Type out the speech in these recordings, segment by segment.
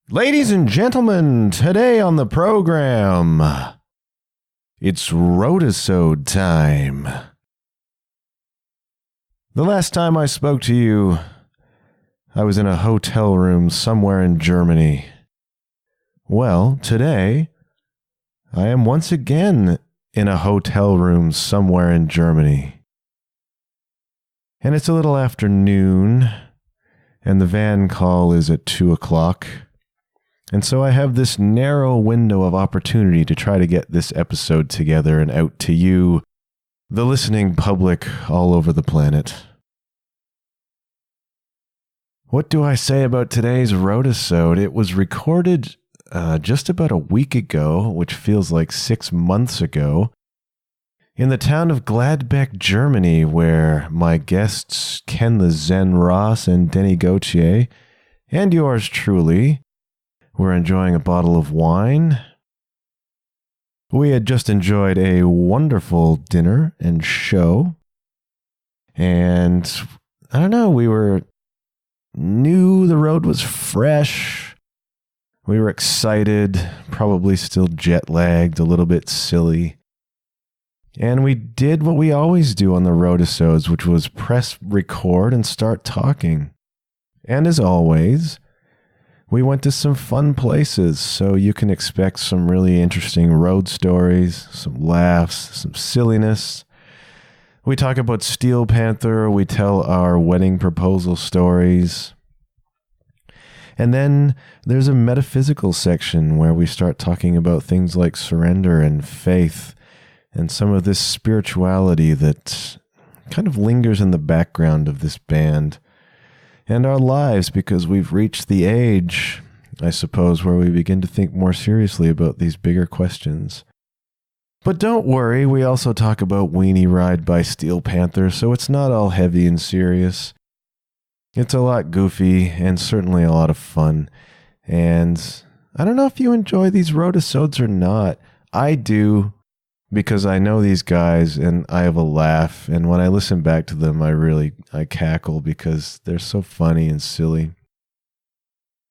Ladies and gentlemen, today on the program, it's Roadisode time. The last time I spoke to you, I was in a hotel room somewhere in Germany. Well, today, I am once again in a hotel room somewhere in Germany. And it's a little afternoon, and the van call is at 2 o'clock. And so I have this narrow window of opportunity to try to get this episode together and out to you, the listening public all over the planet. What do I say about today's Roadisode? It was recorded just about a week ago, which feels like 6 months ago, in the town of Gladbeck, Germany, where my guests Ken the Zen Ross and Deni Gauthier, and yours truly, were enjoying a bottle of wine. We had just enjoyed a wonderful dinner and show. And I don't know, we knew the road was fresh. We were excited, probably still jet lagged, a little bit silly. And we did what we always do on the Roadisodes, which was press record and start talking. And as always, we went to some fun places, so you can expect some really interesting road stories, some laughs, some silliness. We talk about Steel Panther, we tell our wedding proposal stories. And then there's a metaphysical section where we start talking about things like surrender and faith and some of this spirituality that kind of lingers in the background of this band. And our lives, because we've reached the age, I suppose, where we begin to think more seriously about these bigger questions. But don't worry, we also talk about Weenie Ride by Steel Panther, so it's not all heavy and serious. It's a lot goofy and certainly a lot of fun. And I don't know if you enjoy these Roadisodes or not. I do, because I know these guys and I have a laugh, and when I listen back to them, I cackle because they're so funny and silly.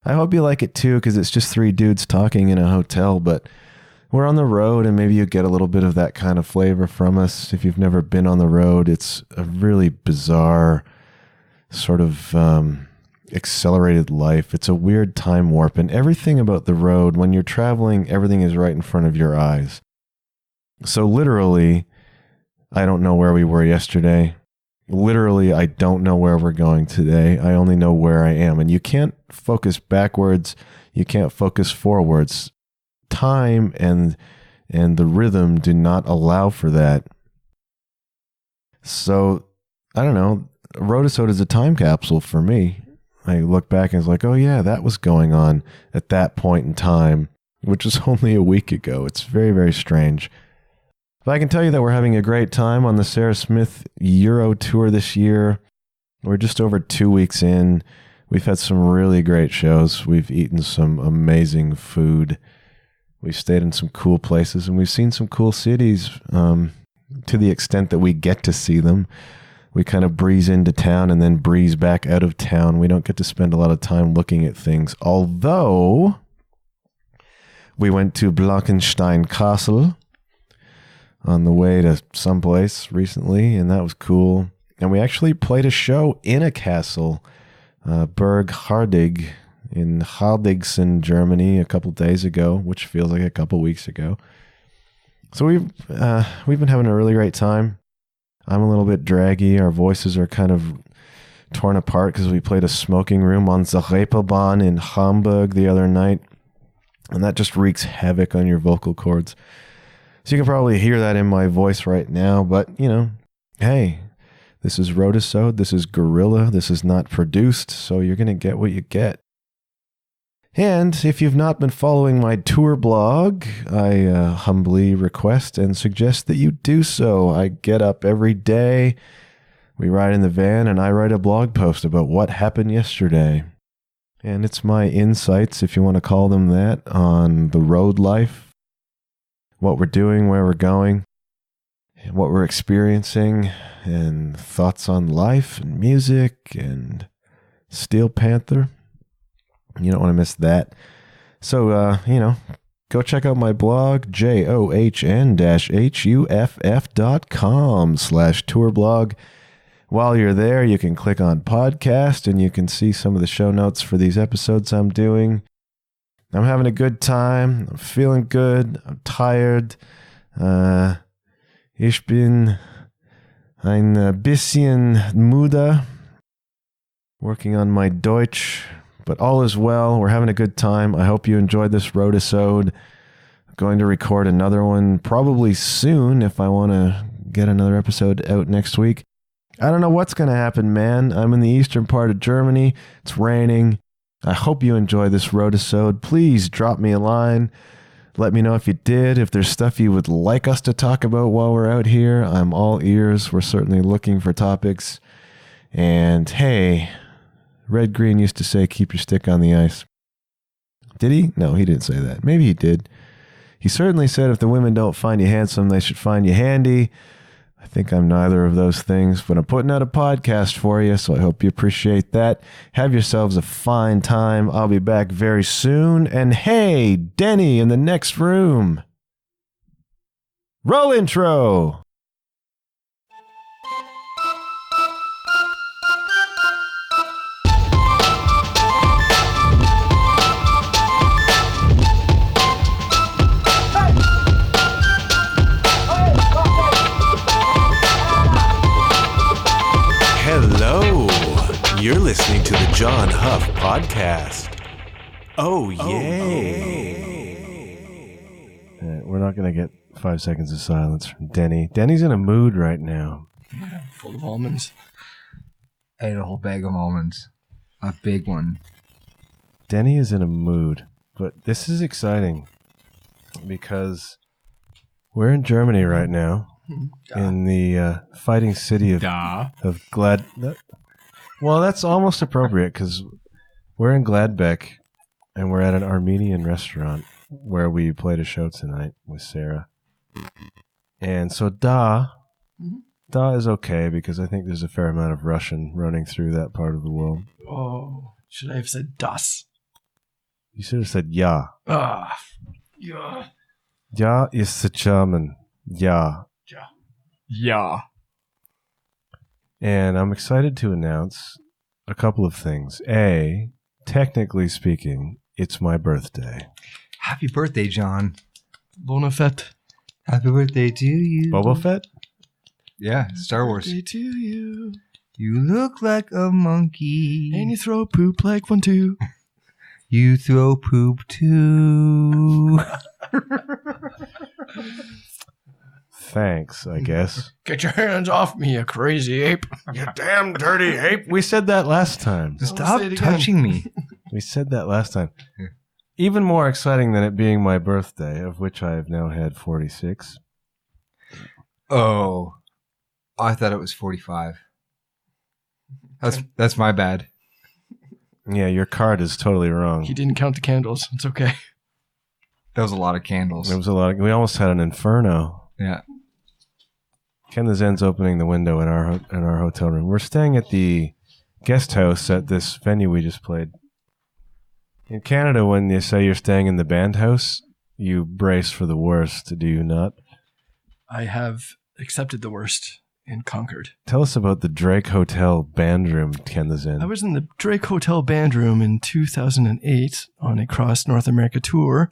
I hope you like it too, because it's just three dudes talking in a hotel, but we're on the road and maybe you get a little bit of that kind of flavor from us. If you've never been on the road, it's a really bizarre sort of accelerated life. It's a weird time warp, and everything about the road, when you're traveling, everything is right in front of your eyes. So literally, I don't know where we were yesterday. Literally, I don't know where we're going today. I only know where I am. And you can't focus backwards. You can't focus forwards. Time and the rhythm do not allow for that. So, I don't know. Roadisode is a time capsule for me. I look back and it's like, oh yeah, that was going on at that point in time, which was only a week ago. It's very, very strange. But I can tell you that we're having a great time on the Sarah Smith Euro Tour this year. We're just over 2 weeks in. We've had some really great shows. We've eaten some amazing food. We've stayed in some cool places, and we've seen some cool cities to the extent that we get to see them. We kind of breeze into town and then breeze back out of town. We don't get to spend a lot of time looking at things. Although, we went to Blankenstein Castle on the way to someplace recently, and that was cool. And we actually played a show in a castle, Burg Hardig, in Hardigsen, Germany, a couple days ago, which feels like a couple weeks ago. So we've been having a really great time. I'm a little bit draggy. Our voices are kind of torn apart because we played a smoking room on the Reeperbahn in Hamburg the other night, and that just wreaks havoc on your vocal cords. So you can probably hear that in my voice right now, but, you know, hey, this is Roadisode, this is Guerrilla, this is not produced, so you're going to get what you get. And if you've not been following my tour blog, I humbly request and suggest that you do so. I get up every day, we ride in the van, and I write a blog post about what happened yesterday. And it's my insights, if you want to call them that, on the road life, what we're doing, where we're going, and what we're experiencing, and thoughts on life and music and Steel Panther. You don't want to miss that. So, go check out my blog, john-huff.com/tourblog. While you're there, you can click on podcast and you can see some of the show notes for these episodes I'm doing. I'm having a good time. I'm feeling good. I'm tired. Ich bin ein bisschen müde. Working on my Deutsch. But all is well. We're having a good time. I hope you enjoyed this Roadisode. I'm going to record another one probably soon if I want to get another episode out next week. I don't know what's going to happen, man. I'm in the eastern part of Germany. It's raining. I hope you enjoy this Roadisode. Please drop me a line. Let me know if you did. If there's stuff you would like us to talk about while we're out here, I'm all ears. We're certainly looking for topics. And hey, Red Green used to say, keep your stick on the ice. Did he? No, he didn't say that. Maybe he did. He certainly said if the women don't find you handsome, they should find you handy. I think I'm neither of those things, but I'm putting out a podcast for you, so I hope you appreciate that. Have yourselves a fine time. I'll be back very soon. And hey, Deni in the next room. Roll intro. You're listening to the John Huff Podcast. Oh, yay. We're not going to get 5 seconds of silence from Deni. Deni's in a mood right now. Yeah, full of almonds. I ate a whole bag of almonds. A big one. Deni is in a mood. But this is exciting because we're in Germany right now. In the fighting city of Gladbeck. Well, that's almost appropriate because we're in Gladbeck and we're at an Armenian restaurant where we played a show tonight with Sarah. And so da is okay because I think there's a fair amount of Russian running through that part of the world. Oh, should I have said das? You should have said ja. Ja. Ja is the German. Ja. Ja. And I'm excited to announce a couple of things. A, technically speaking, it's my birthday. Happy birthday, John. Bona Fett. Happy birthday to you. Boba Fett? Yeah, Star Wars. Birthday to you. You look like a monkey. And you throw poop like one too. You throw poop too. Thanks, I guess. Get your hands off me, you crazy ape. You damn dirty ape. We said that last time. Stop touching me. We said that last time. Even more exciting than it being my birthday, of which I have now had 46. Oh, I thought it was 45. That's my bad. Yeah, your card is totally wrong. He didn't count the candles. It's okay. That was a lot of candles. There was a lot. We almost had an inferno. Yeah. Ken the Zen's opening the window in our hotel room. We're staying at the guest house at this venue we just played. In Canada, when you say you're staying in the band house, you brace for the worst, do you not? I have accepted the worst and conquered. Tell us about the Drake Hotel band room, Ken the Zen. I was in the Drake Hotel band room in 2008 on a cross North America tour,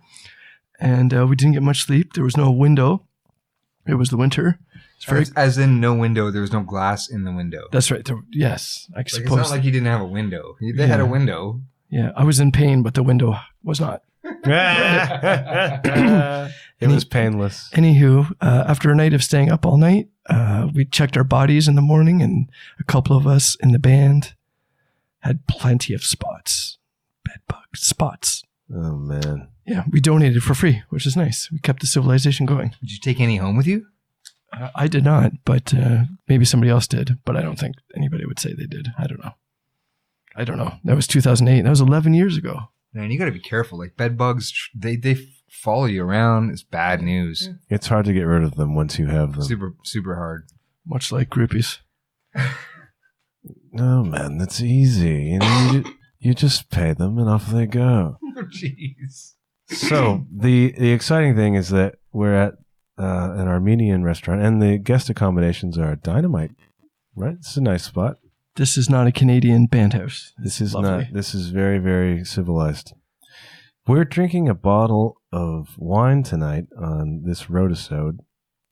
and we didn't get much sleep. There was no window. It was the winter. As in no window, there was no glass in the window. That's right. Yes, I suppose. It's not like you didn't have a window. They had a window. Yeah, I was in pain, but the window was not. It was painless. Anywho, after a night of staying up all night, we checked our bodies in the morning, and a couple of us in the band had plenty of spots. Bed bug spots. Oh, man. Yeah, we donated for free, which is nice. We kept the civilization going. Did you take any home with you? I did not, but maybe somebody else did. But I don't think anybody would say they did. I don't know. That was 2008. That was 11 years ago. Man, you got to be careful. Like bed bugs, they follow you around. It's bad news. It's hard to get rid of them once you have them. Super, super hard. Much like groupies. No, man, that's easy. You just pay them and off they go. Oh, jeez. So the exciting thing is that we're at an Armenian restaurant, and the guest accommodations are Dynamite. Right, it's a nice spot. This is not a Canadian band house. This is Lovely. not. This is very, very civilized. We're drinking a bottle of wine tonight on this Roadisode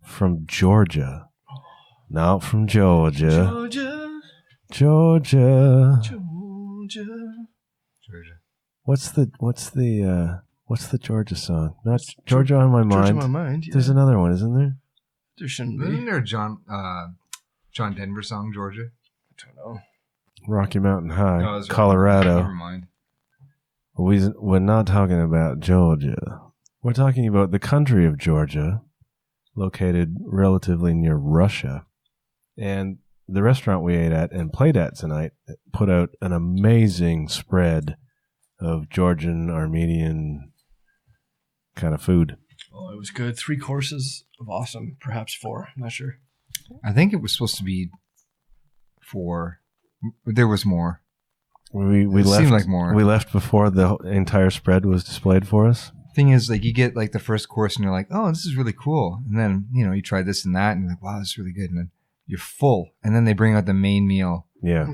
from Georgia. Not from Georgia. Georgia. What's the Georgia song? Not Georgia on My Mind. Georgia on My Mind. Yeah. There's another one, isn't there? There shouldn't Isn't be. there a John Denver song, Georgia? I don't know. Rocky Mountain High, No, that's right. Colorado. Never mind. We're not talking about Georgia. We're talking about the country of Georgia, located relatively near Russia. And the restaurant we ate at and played at tonight put out an amazing spread of Georgian, Armenian kind of food. Oh, it was good. 3 courses of awesome. Perhaps 4. I'm not sure. I think it was supposed to be 4. There was more. We It left. seemed like more. We left before the entire spread was displayed for us. Thing is, like, you get like the first course and you're like, oh, this is really cool. And then, you try this and that and you're like, wow, this is really good. And then you're full. And then they bring out the main meal Yeah,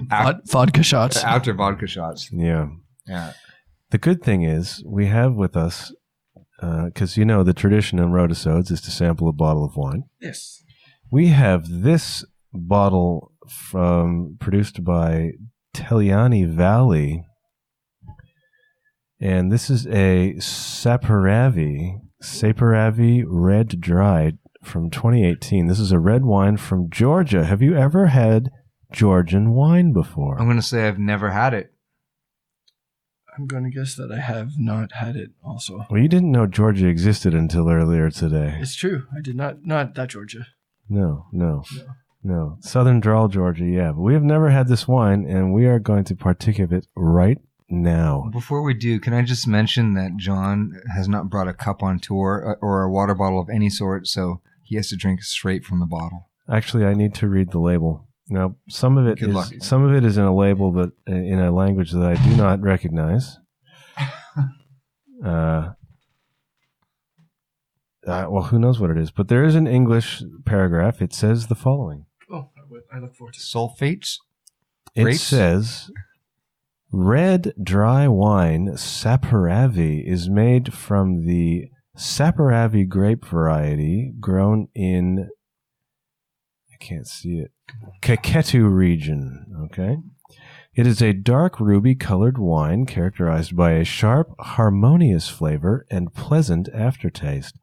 Vodka shots. after vodka shots. yeah. Yeah. The good thing is we have with us, because the tradition in Roadisodes is to sample a bottle of wine. Yes. We have this bottle produced by Teliani Valley, and this is a Saperavi Red Dried from 2018. This is a red wine from Georgia. Have you ever had Georgian wine before? I'm going to say I've never had it. I'm going to guess that I have not had it also. Well, you didn't know Georgia existed until earlier today. It's true. I did not that Georgia. No. Southern Drawl, Georgia, yeah. But we have never had this wine, and we are going to partake of it right now. Before we do, can I just mention that John has not brought a cup on tour or a water bottle of any sort, so he has to drink straight from the bottle. Actually, I need to read the label. Now, some of it Good luck. is in a label, but in a language that I do not recognize. Well, who knows what it is? But there is an English paragraph. It says the following. Oh, I look forward to it. Sulfates? It Grapes? says, red dry wine Saperavi is made from the Saperavi grape variety grown in, I can't see it, Kaketu region, okay? It is a dark ruby-colored wine characterized by a sharp, harmonious flavor and pleasant aftertaste.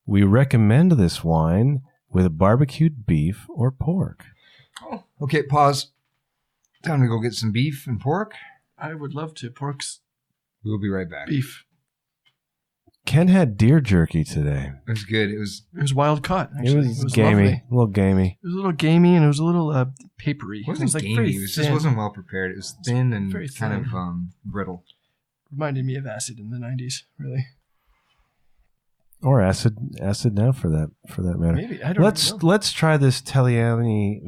We recommend this wine with barbecued beef or pork. Oh, okay, pause. Time to go get some beef and pork. I would love to. Pork's We'll be right back. beef. Ken had deer jerky today. It was good. It was wild caught, actually. It was gamey, lovely. a little gamey. It was a little gamey and it was a little papery. It wasn't gamey. very It just thin. wasn't well prepared. It was thin and very kind of thin. brittle. Reminded me of acid in the 90s, really. Or acid now for that matter. Maybe. I don't know. Let's try this Teliani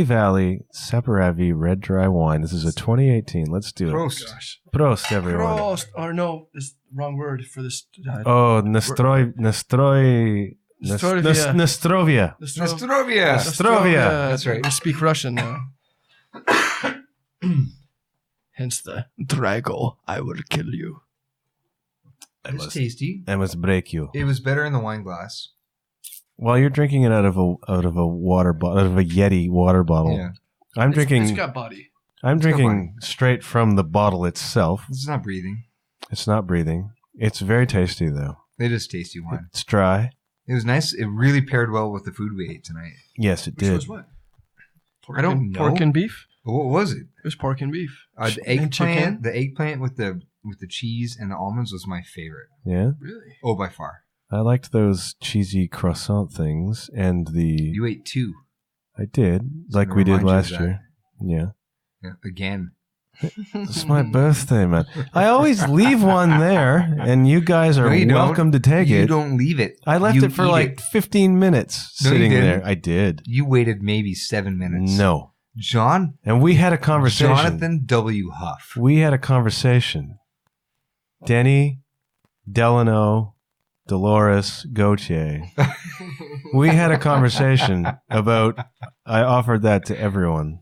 Valley Saperavi red dry wine. This is a 2018. Let's do it. Prost. Gosh. Prost, everyone. Prost. Or no, it's the wrong word for this. Oh, Nastrovia. Nostrovia. Nastrovia. That's right. We speak Russian now. Hence the Drago, I will kill you. It was tasty. I must break you. It was better in the wine glass. While you're drinking it out of a water bottle, out of a Yeti water bottle. Yeah. It's got body. I'm got drinking straight from the bottle itself. It's not breathing. It's not breathing. It's very tasty though. It is tasty wine. It's dry. It was nice. It really paired well with the food we ate tonight. Yes, it Which did. was what? I don't know. Pork and beef? What was it? It was pork and beef. The And chicken? eggplant. The eggplant with the cheese and the almonds was my favorite. Yeah. Really? Oh, by far. I liked those cheesy croissant things and the. You ate 2. I did, like gonna we did remind you of last that. year. Yeah. Yeah, again. It's my birthday, man. I always leave one there, and you guys are No, you don't. welcome to take You it. don't leave it. I left You it for eat like it. 15 minutes No, you sitting didn't. there. I did. You waited maybe 7 minutes. No. John. And we had a conversation. Jonathan W. Huff. We had a conversation. Deni, Delano, Dolores, Gauthier. We had a conversation about, I offered that to everyone.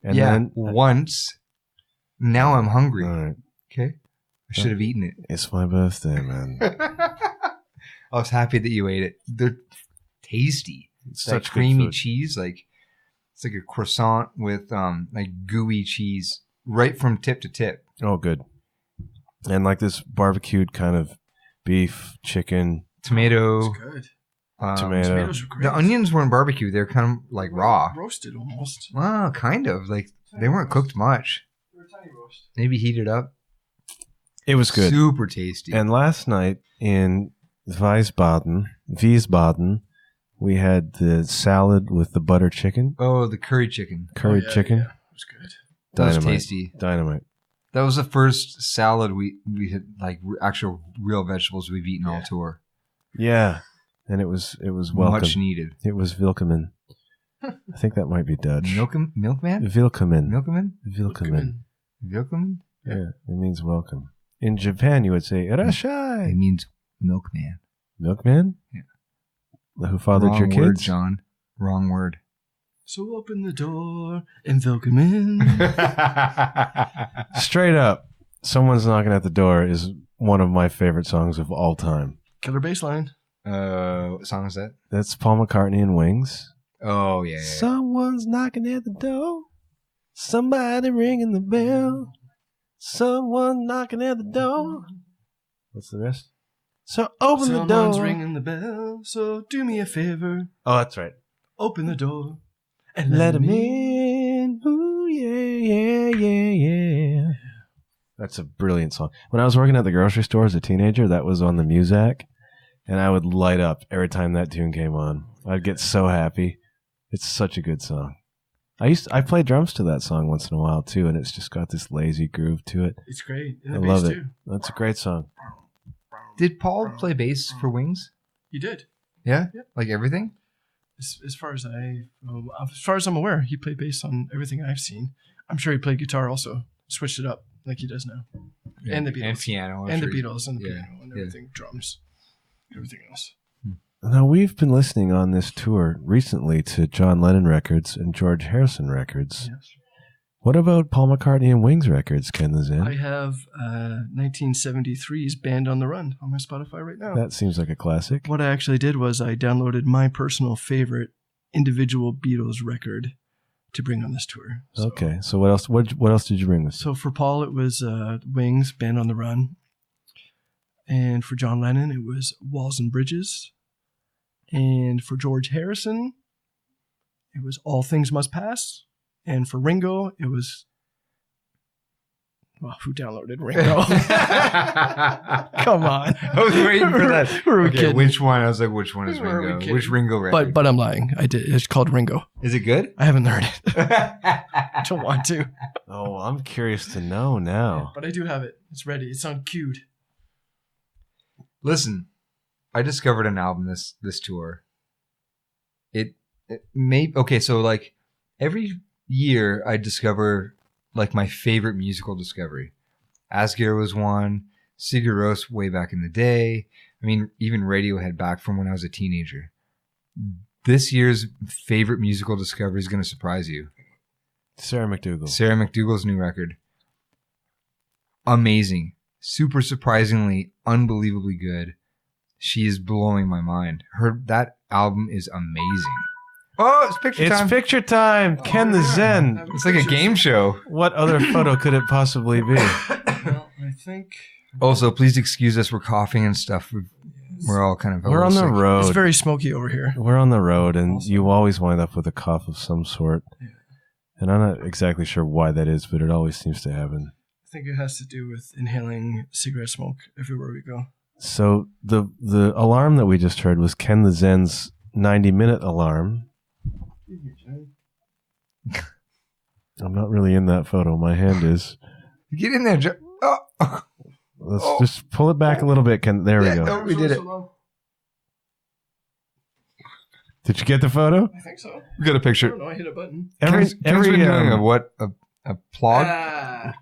And then once. Now I'm hungry. All right. Okay. I should have eaten it. It's my birthday, man. I was happy that you ate it. They're tasty. It's That such creamy good food. cheese, like it's like a croissant with like gooey cheese right from tip to tip. Oh, good. And like this barbecued kind of beef, chicken, Tomato. It's good. tomato. Tomatoes are great. The onions weren't barbecue. They're kind of like raw. Roasted almost. Well, kind of. Like they weren't cooked much. They were tiny roast. Maybe heated up. It was good. Super tasty. And last night in Wiesbaden, we had the salad with the butter chicken, oh, the curry chicken. curried chicken. Yeah. It was good. That was Dynamite. tasty. Dynamite. That was the first salad we had, like actual real vegetables we've eaten all tour. Yeah. And it was welcome. Much needed. It was Willkommen. I think that might be Dutch. Milkman? Willkommen. Milkman? Willkommen. Milkman? Yeah, it means welcome. In Japan, you would say It "Irashai." means milkman. Milkman? Yeah. Who fathered Wrong your word, kids? John. Wrong word. So open the door and welcome in. Straight up, "Someone's Knocking at the Door" is one of my favorite songs of all time. Killer bass line. What song is that? That's Paul McCartney and Wings. Oh, yeah. Someone's knocking at the door. Somebody ringing the bell. Someone knocking at the door. What's the rest? So open the door. Someone's ringing the bell, so do me a favor. Oh, that's right. Open the door and Let him in. Ooh, yeah. That's a brilliant song. When I was working at the grocery store as a teenager, that was on the Muzak, and I would light up every time that tune came on. I'd get so happy. It's such a good song. I play drums to that song once in a while too, and it's just got this lazy groove to it. It's great. And I the love bass it. too. That's a great song. Did Paul play bass for Wings? You did. Yeah? Yep. Like everything? As far as I'm aware, he played bass on everything I've seen. I'm sure he played guitar also. Switched it up like he does now. Yeah. And the Beatles. And piano. I'm And the sure. Beatles and the Yeah, piano and yeah. everything. Drums. Everything else. Now, we've been listening on this tour recently to John Lennon records and George Harrison records. Yes. What about Paul McCartney and Wings records, Ken the Zen? I have 1973's Band on the Run on my Spotify right now. That seems like a classic. What I actually did was I downloaded my personal favorite individual Beatles record to bring on this tour. So, Okay, so what else? What else did you bring with? So for Paul, it was Wings, Band on the Run. And for John Lennon, it was Walls and Bridges. And for George Harrison, it was All Things Must Pass. And for Ringo, it was... Well, who downloaded Ringo? Come on. I was waiting for that. Who are we kidding? Which one? I was like, which one is Who are we Ringo? kidding? Which Ringo record? But I'm lying. I did. It's called Ringo. Is it good? I haven't heard it. I don't want to. Oh, I'm curious to know now. But I do have it. It's ready. It's on queued. Listen, I discovered an album this tour. It may okay. So like every year, I discover like my favorite musical discovery. Asgir was one. Sigur Rós way back in the day. I mean, even Radiohead back from when I was a teenager. This year's favorite musical discovery is going to surprise you. Sarah McDougal. Sarah McDougal's new record. Amazing. Super surprisingly, unbelievably good. She is blowing my mind. That album is amazing. Oh, it's picture time. It's picture time. Ken the Zen. It's like a game show. What other photo could it possibly be? Well, I think Also, please excuse us. We're coughing and stuff. We're all kind of. We're on the sick. it's road. very smoky over here. We're on the road, and you always wind up with a cough of some sort. Yeah. And I'm not exactly sure why that is, but it always seems to happen. I think it has to do with inhaling cigarette smoke everywhere we go. So the alarm that we just heard was Ken the Zen's 90-minute alarm. I'm not really in that photo. My hand is. Get in there, Joe. Oh. Let's just pull it back a little bit, Ken. There we Yeah, go. no, we did it. Did you get the photo? I think so. We got a I picture. don't know. I hit a button. Ken's been doing a what? A plug? Ah.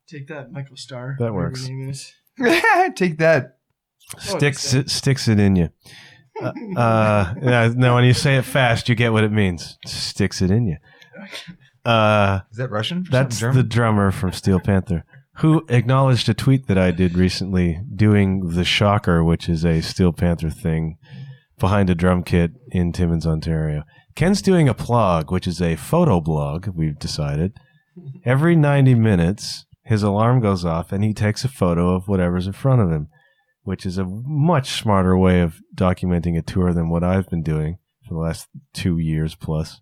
Take that, Michael Starr. That whatever works. your name is. Take that. Sticks it in you. No, when you say it fast, you get what it means. Sticks it in you. Is that Russian? That's German? the drummer from Steel Panther, who acknowledged a tweet that I did recently doing the Shocker, which is a Steel Panther thing behind a drum kit in Timmins, Ontario. Ken's doing a plug, which is a photo blog, we've decided. Every 90 minutes, his alarm goes off and he takes a photo of whatever's in front of him, which is a much smarter way of documenting a tour than what I've been doing for the last 2 years plus.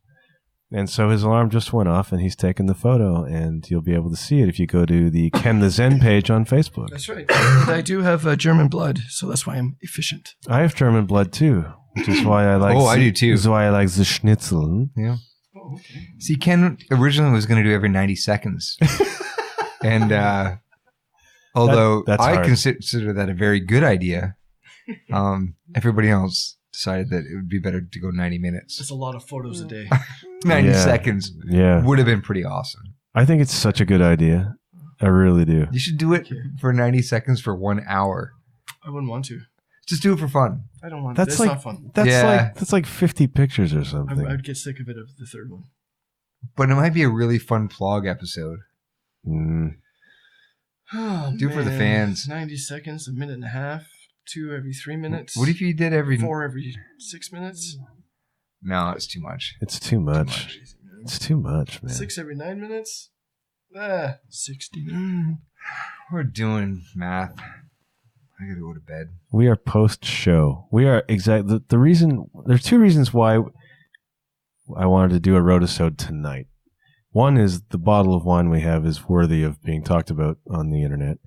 And so his alarm just went off and he's taken the photo, and you'll be able to see it if you go to the Ken the Zen page on Facebook. That's right. And I do have German blood, so that's why I'm efficient. I have German blood too, which is why I like. I do too. This is why I like the schnitzel. Yeah. Oh, okay. See, Ken originally was going to do every 90 seconds. And although That's I hard. consider that a very good idea, everybody else decided that it would be better to go 90 minutes. That's a lot of photos a day. 90 Yeah. seconds Yeah, would have been pretty awesome. I think it's such a good idea. I really do. You should do it for 90 seconds for 1 hour. I wouldn't want to. Just do it for fun. I don't want That's That's like not fun. that's like 50 pictures or I something. would get sick of it of the third one. But it might be a really fun vlog episode. Mm. Oh, Do it for the man. fans. 90 seconds, a minute and a half, 2 every 3 minutes. What if you did every... 4 every 6 minutes? No, it's too much. It's too much. It's too much, man. 6 every 9 minutes? 69. We're doing math. I gotta go to bed. We are post-show. We are exactly the reason. There's 2 reasons why I wanted to do a Roadisode tonight. One is the bottle of wine we have is worthy of being talked about on the internet.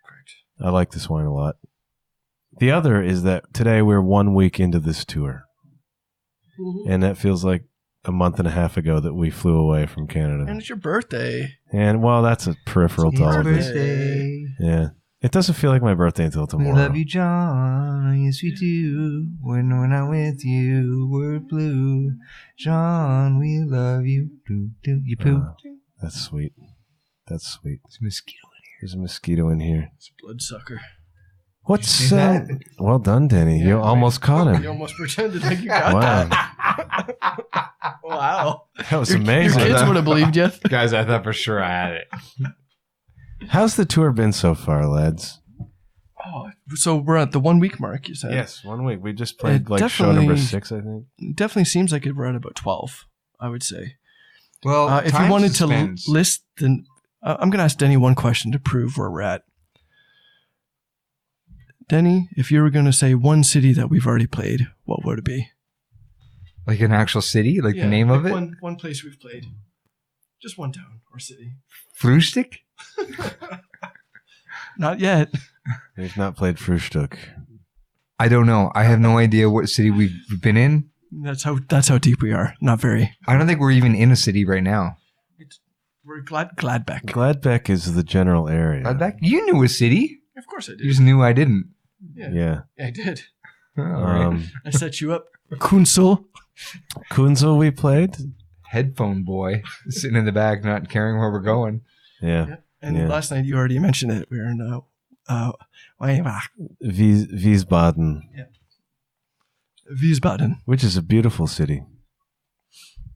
Correct. I like this wine a lot. The other is that today we're 1 week into this tour, and that feels like a month and a half ago that we flew away from Canada. And it's your birthday. And well, that's a peripheral to all of this. birthday. Yeah, it doesn't feel like my birthday until We tomorrow. love you, John. Yes, we do. When we're not with you, we're blue. John, we love you. Do, do. You poo. That's sweet. That's sweet. There's a mosquito in here. There's a mosquito in here. It's a bloodsucker. What's see that? Well done, Deni. You almost caught You him. almost pretended like you got Wow, that. Wow. that was Your amazing. kids would have believed you. Guys, I thought for sure I had it. How's the tour been so far, lads? Oh, so we're at the 1 week mark, you said? Yes, 1 week. We just played It like show number definitely- 6, I think. It definitely seems like we're at about 12, I would say. Well, If you time wanted suspense. to list, then I'm going to ask Deni one question to prove where we're at. Deni, if you were going to say one city that we've already played, what would it be? Like an actual city? Like the name of it? One place we've played. Just one town or city. Frühstück? Not yet. We've not played Frühstück. I don't know. I have no idea what city we've been in. That's how deep we are. Not very. I don't think we're even in a city right now. We're Gladbeck. Gladbeck is the general area. Gladbeck? You knew a city. Of course I You did. just knew I didn't. Yeah. I did. All right. I set you up. Kunzel. Kunzel we played. Headphone boy sitting in the back, not caring where we're going. Yeah. And Yeah. last night you already mentioned it. We were in Wiesbaden, Wiesbaden. which is a beautiful city.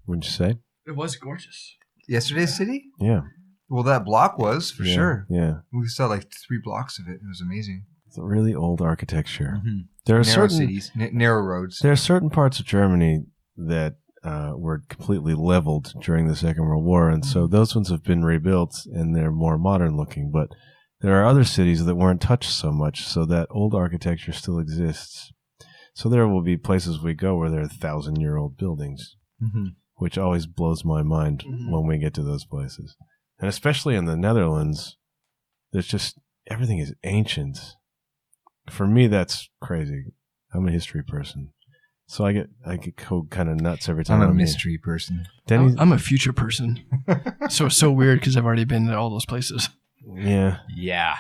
Wouldn't you say? It was gorgeous. Yesterday's city? Yeah. Well, that block was, for Yeah, sure. Yeah. We saw like 3 blocks of it. It was amazing. It's a really old architecture. Mm-hmm. There are Narrow certain cities, narrow roads. There are certain parts of Germany that were completely leveled during the Second World War, and so those ones have been rebuilt and they're more modern looking. But there are other cities that weren't touched so much, so that old architecture still exists. So there will be places we go where there are 1,000-year-old buildings, Mm-hmm. which always blows my mind when we get to those places. And especially in the Netherlands, there's just everything is ancient. For me, that's crazy. I'm a history person. So I get kind of nuts every time I'm a here. mystery person. Denny's, I'm a future person. So it's so weird because I've already been to all those places. yeah, Yeah.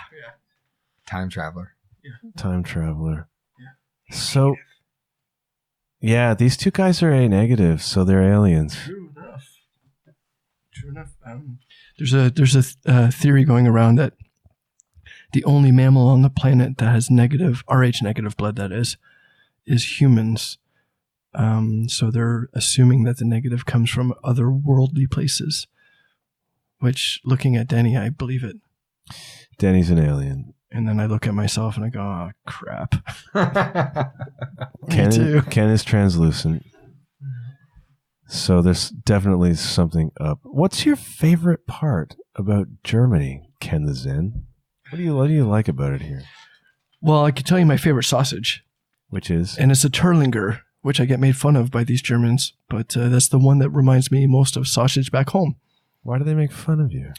Time traveler. time traveler. So, yeah, these 2 guys are A negative, so they're aliens. True enough. There's a theory going around that the only mammal on the planet that has negative Rh negative blood, that is humans. So they're assuming that the negative comes from otherworldly places. Which, looking at Deni, I believe it. Deni's an alien. And then I look at myself and I go, oh, crap. Ken is translucent. So there's definitely something up. What's your favorite part about Germany, Ken the Zen? What do you like about it here? Well, I could tell you my favorite sausage. Which is? And it's a Turlinger, which I get made fun of by these Germans. But that's the one that reminds me most of sausage back home. Why do they make fun of you?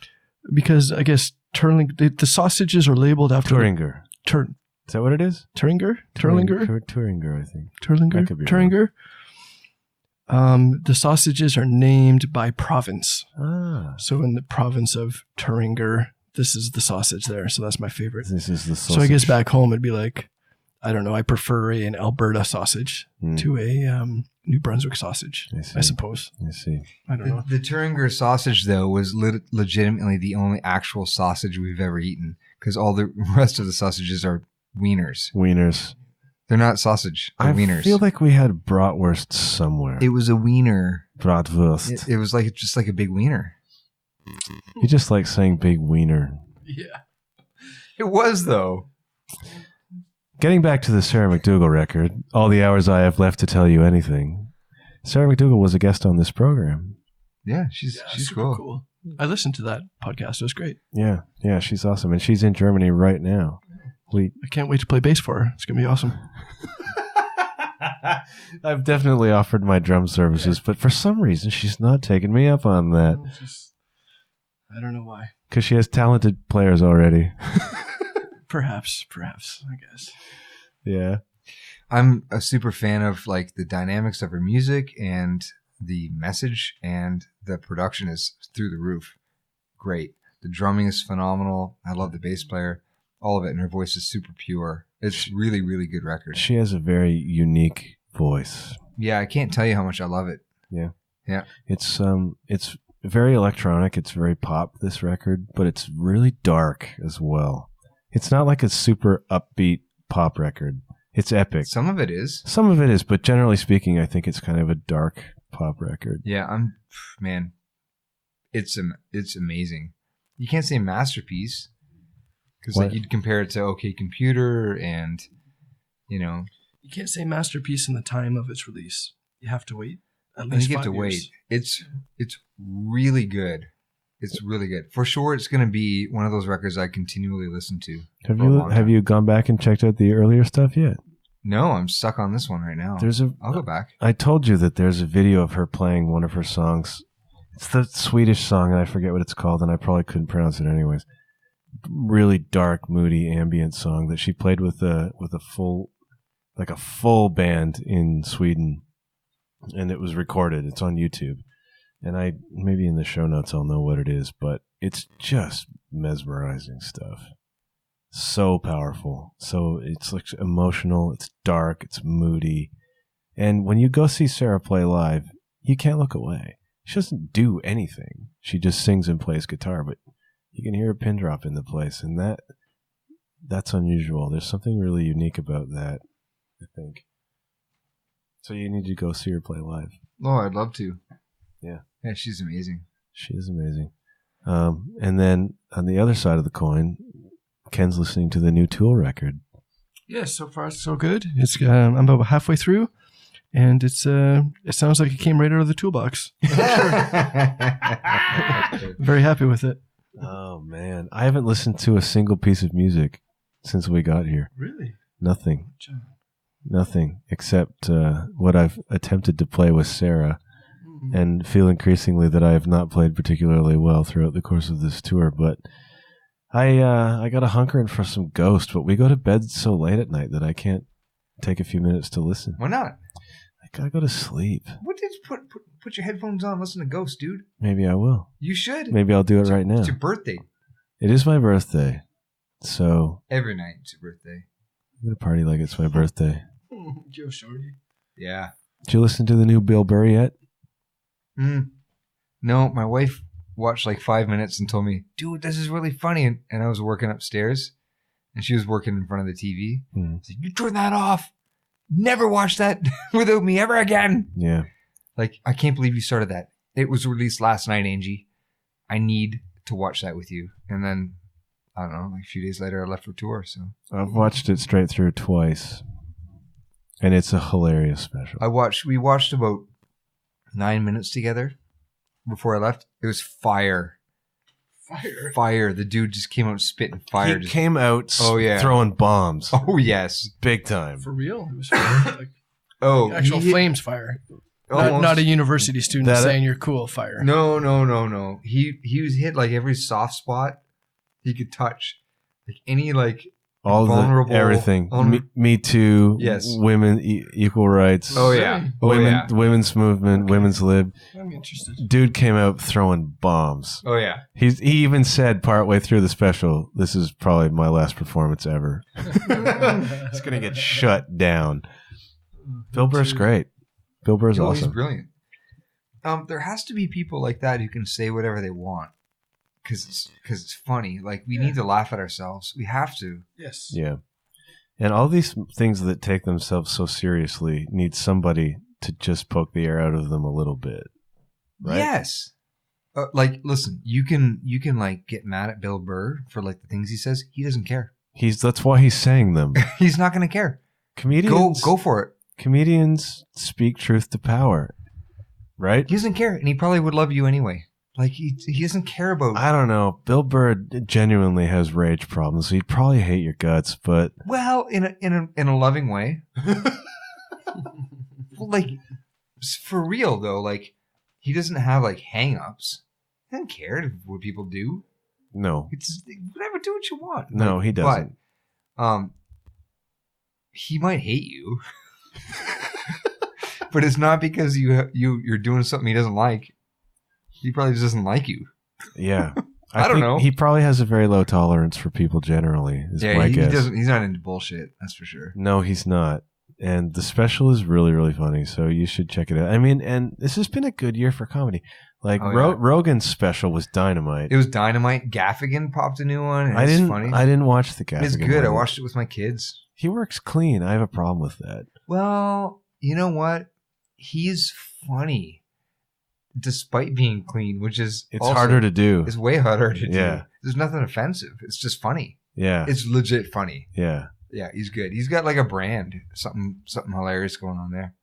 Because I guess the sausages are labeled after... Turlinger. Is that what it is? Turlinger, I think. Turlinger. The sausages are named by province. So in the province of Thuringia, this is the sausage there. So that's my favorite. This is the sausage. So I guess back home it'd be like, I don't know, I prefer an Alberta sausage to a New Brunswick sausage, I suppose. I see. I don't know. The Thuringia sausage, though, was legitimately the only actual sausage we've ever eaten, because all the rest of the sausages are wieners. They're not sausage. They're wieners. I feel like we had bratwurst somewhere. It was a wiener. Bratwurst. It was just like a big wiener. You just like saying big wiener. Yeah. It was, though. Getting back to the Sarah McDougall record, All the Hours I Have Left to Tell You Anything. Sarah McDougall was a guest on this program. Yeah, she's cool. I listened to that podcast. It was great. Yeah, she's awesome. And she's in Germany right now. I can't wait to play bass for her. It's going to be awesome. I've definitely offered my drum services, but for some reason she's not taking me up on that. I don't know why. Because she has talented players already. Perhaps, I guess. Yeah. I'm a super fan of the dynamics of her music and the message, and the production is through the roof. Great. The drumming is phenomenal. I love the bass player. All of it, and her voice is super pure. It's really, really good record. She has a very unique voice. Yeah, I can't tell you how much I love it. Yeah. It's very electronic. It's very pop, this record, but it's really dark as well. It's not like a super upbeat pop record. It's epic. Some of it is, but generally speaking, I think it's kind of a dark pop record. Yeah, it's amazing. You can't say masterpiece. Because you'd compare it to OK Computer, and you can't say masterpiece in the time of its release. You have to wait at least 5 years. You have to wait. It's really good. It's really good. For sure, it's going to be one of those records I continually listen to. Have you gone back and checked out the earlier stuff yet? No, I'm stuck on this one right now. I'll go back. I told you that there's a video of her playing one of her songs. It's the Swedish song, and I forget what it's called, and I probably couldn't pronounce it anyways. Really dark, moody, ambient song that she played with a full band in Sweden, and it was recorded. It's on YouTube, and maybe in the show notes I'll know what it is, but it's just mesmerizing stuff. So powerful. So it's emotional. It's dark. It's moody, and when you go see Sarah play live, you can't look away. She doesn't do anything. She just sings and plays guitar, but you can hear a pin drop in the place, and that's unusual. There's something really unique about that, I think. So you need to go see her play live. Oh, I'd love to. Yeah. Yeah, she's amazing. She is amazing. And then on the other side of the coin, Ken's listening to the new Tool record. Yes, so far so good. It's I'm about halfway through, and it sounds like it came right out of the toolbox. Very happy with it. Oh, man. I haven't listened to a single piece of music since we got here. Really? Nothing. Nothing except what I've attempted to play with Sarah, and feel increasingly that I have not played particularly well throughout the course of this tour. But I got a hankering for some Ghost, but we go to bed so late at night that I can't take a few minutes to listen. Why not? I gotta go to sleep. What did put your headphones on, listen to Ghost, dude? Maybe I will. You should. Maybe I'll do it right now. It's your birthday. It is my birthday. So every night it's your birthday. I'm gonna party like it's my birthday. Joe Shorty. Yeah. Did you listen to the new Bill Burr yet? No, my wife watched like 5 minutes and told me, dude, this is really funny. And I was working upstairs and she was working in front of the TV. Said, you turn that off. Never watch that without me ever again. Yeah. Like, I can't believe you started that. It was released last night, Angie. I need to watch that with you. And then, I don't know, like a few days later, I left for tour. So I've watched it straight through twice. And it's a hilarious special. we watched about 9 minutes together before I left. It was fire. Fire. The dude just came out spitting fire. He came out yeah. throwing bombs. Oh, yes. Big time. For real? It was fire. Like, Oh, actual flames fire. Not a university student saying you're cool fire. No. He was hit like every soft spot he could touch. Like any like all vulnerable, the everything. Me Too. Yes. Women, equal rights. Oh yeah. Women's movement, women's lib. I'm interested. Dude came out throwing bombs. Oh yeah. He even said partway through the special, "This is probably my last performance ever." It's gonna get shut down. Bill Burr's great. Bill Burr's awesome. He's brilliant. There has to be people like that who can say whatever they want because it's funny. Like we need to laugh at ourselves. We have to. Yes. Yeah. And all these things that take themselves so seriously need somebody to just poke the air out of them a little bit. Right? Yes. Like, listen, you can like get mad at Bill Burr for like the things he says. He doesn't care. That's why he's saying them. He's not going to care. Comedians go for it. Comedians speak truth to power, right? He doesn't care, and he probably would love you anyway. Like he doesn't care about. I don't know. Bill Burr genuinely has rage problems. He'd probably hate your guts, but well, in a loving way. Well, like for real though, like he doesn't have like hang-ups. He doesn't care what people do. No, it's whatever. Do what you want. No, he doesn't. But, he might hate you. But it's not because you're doing something he doesn't like. He probably just doesn't like you. Yeah. I don't know. He probably has a very low tolerance for people generally. Yeah, he doesn't. He's not into bullshit. That's for sure. No, he's not. And the special is really, really funny. So you should check it out. I mean, and this has been a good year for comedy. Like Rogan's special was dynamite. It was dynamite. Gaffigan popped a new one. And it's funny. I didn't watch the Gaffigan. It's good. I watched it with my kids. He works clean. I have a problem with that. Well, you know what? He's funny, despite being clean, which is it's harder to do. It's way harder to do. Yeah. There's nothing offensive. It's just funny. Yeah. It's legit funny. Yeah. Yeah, he's good. He's got like a brand, something hilarious going on there.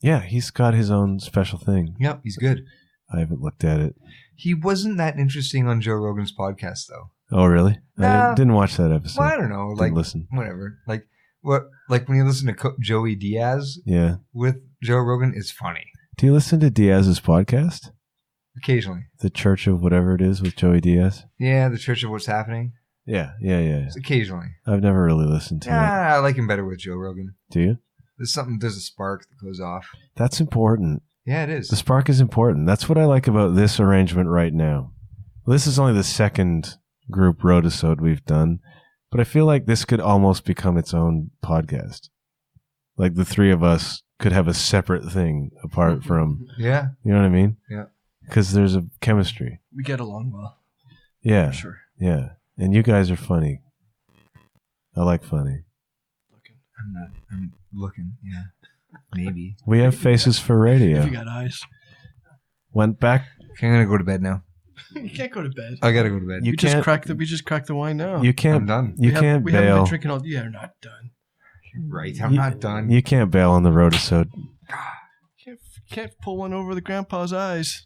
Yeah, he's got his own special thing. Yep, he's good. I haven't looked at it. He wasn't that interesting on Joe Rogan's podcast, though. Oh, really? Nah. I didn't watch that episode. Well, I don't know. Like, listen. Whatever. Like what? Like when you listen to Joey Diaz. Yeah. With Joe Rogan, it's funny. Do you listen to Diaz's podcast? Occasionally. The Church of whatever it is with Joey Diaz. Yeah, the Church of What's Happening. Yeah. It's occasionally. I've never really listened to it. I like him better with Joe Rogan. Do you? There's a spark that goes off. That's important. Yeah, it is. The spark is important. That's what I like about this arrangement right now. This is only the second group Roadisode we've done, but I feel like this could almost become its own podcast. Like the three of us could have a separate thing apart from. Yeah. You know what I mean? Yeah. Because there's a chemistry. We get along well. Yeah. For sure. Yeah. And you guys are funny. I like funny. I'm looking. Yeah. Maybe. We have faces for radio. If you got eyes. Went back. Okay, I'm going to go to bed now. You can't go to bed. I got to go to bed. We just cracked the wine now. You can't. I'm done. You can't we bail. We haven't been drinking all. Yeah, not done. You're right. I'm not done. You can't bail on the Roadisode. Can't pull one over the grandpa's eyes.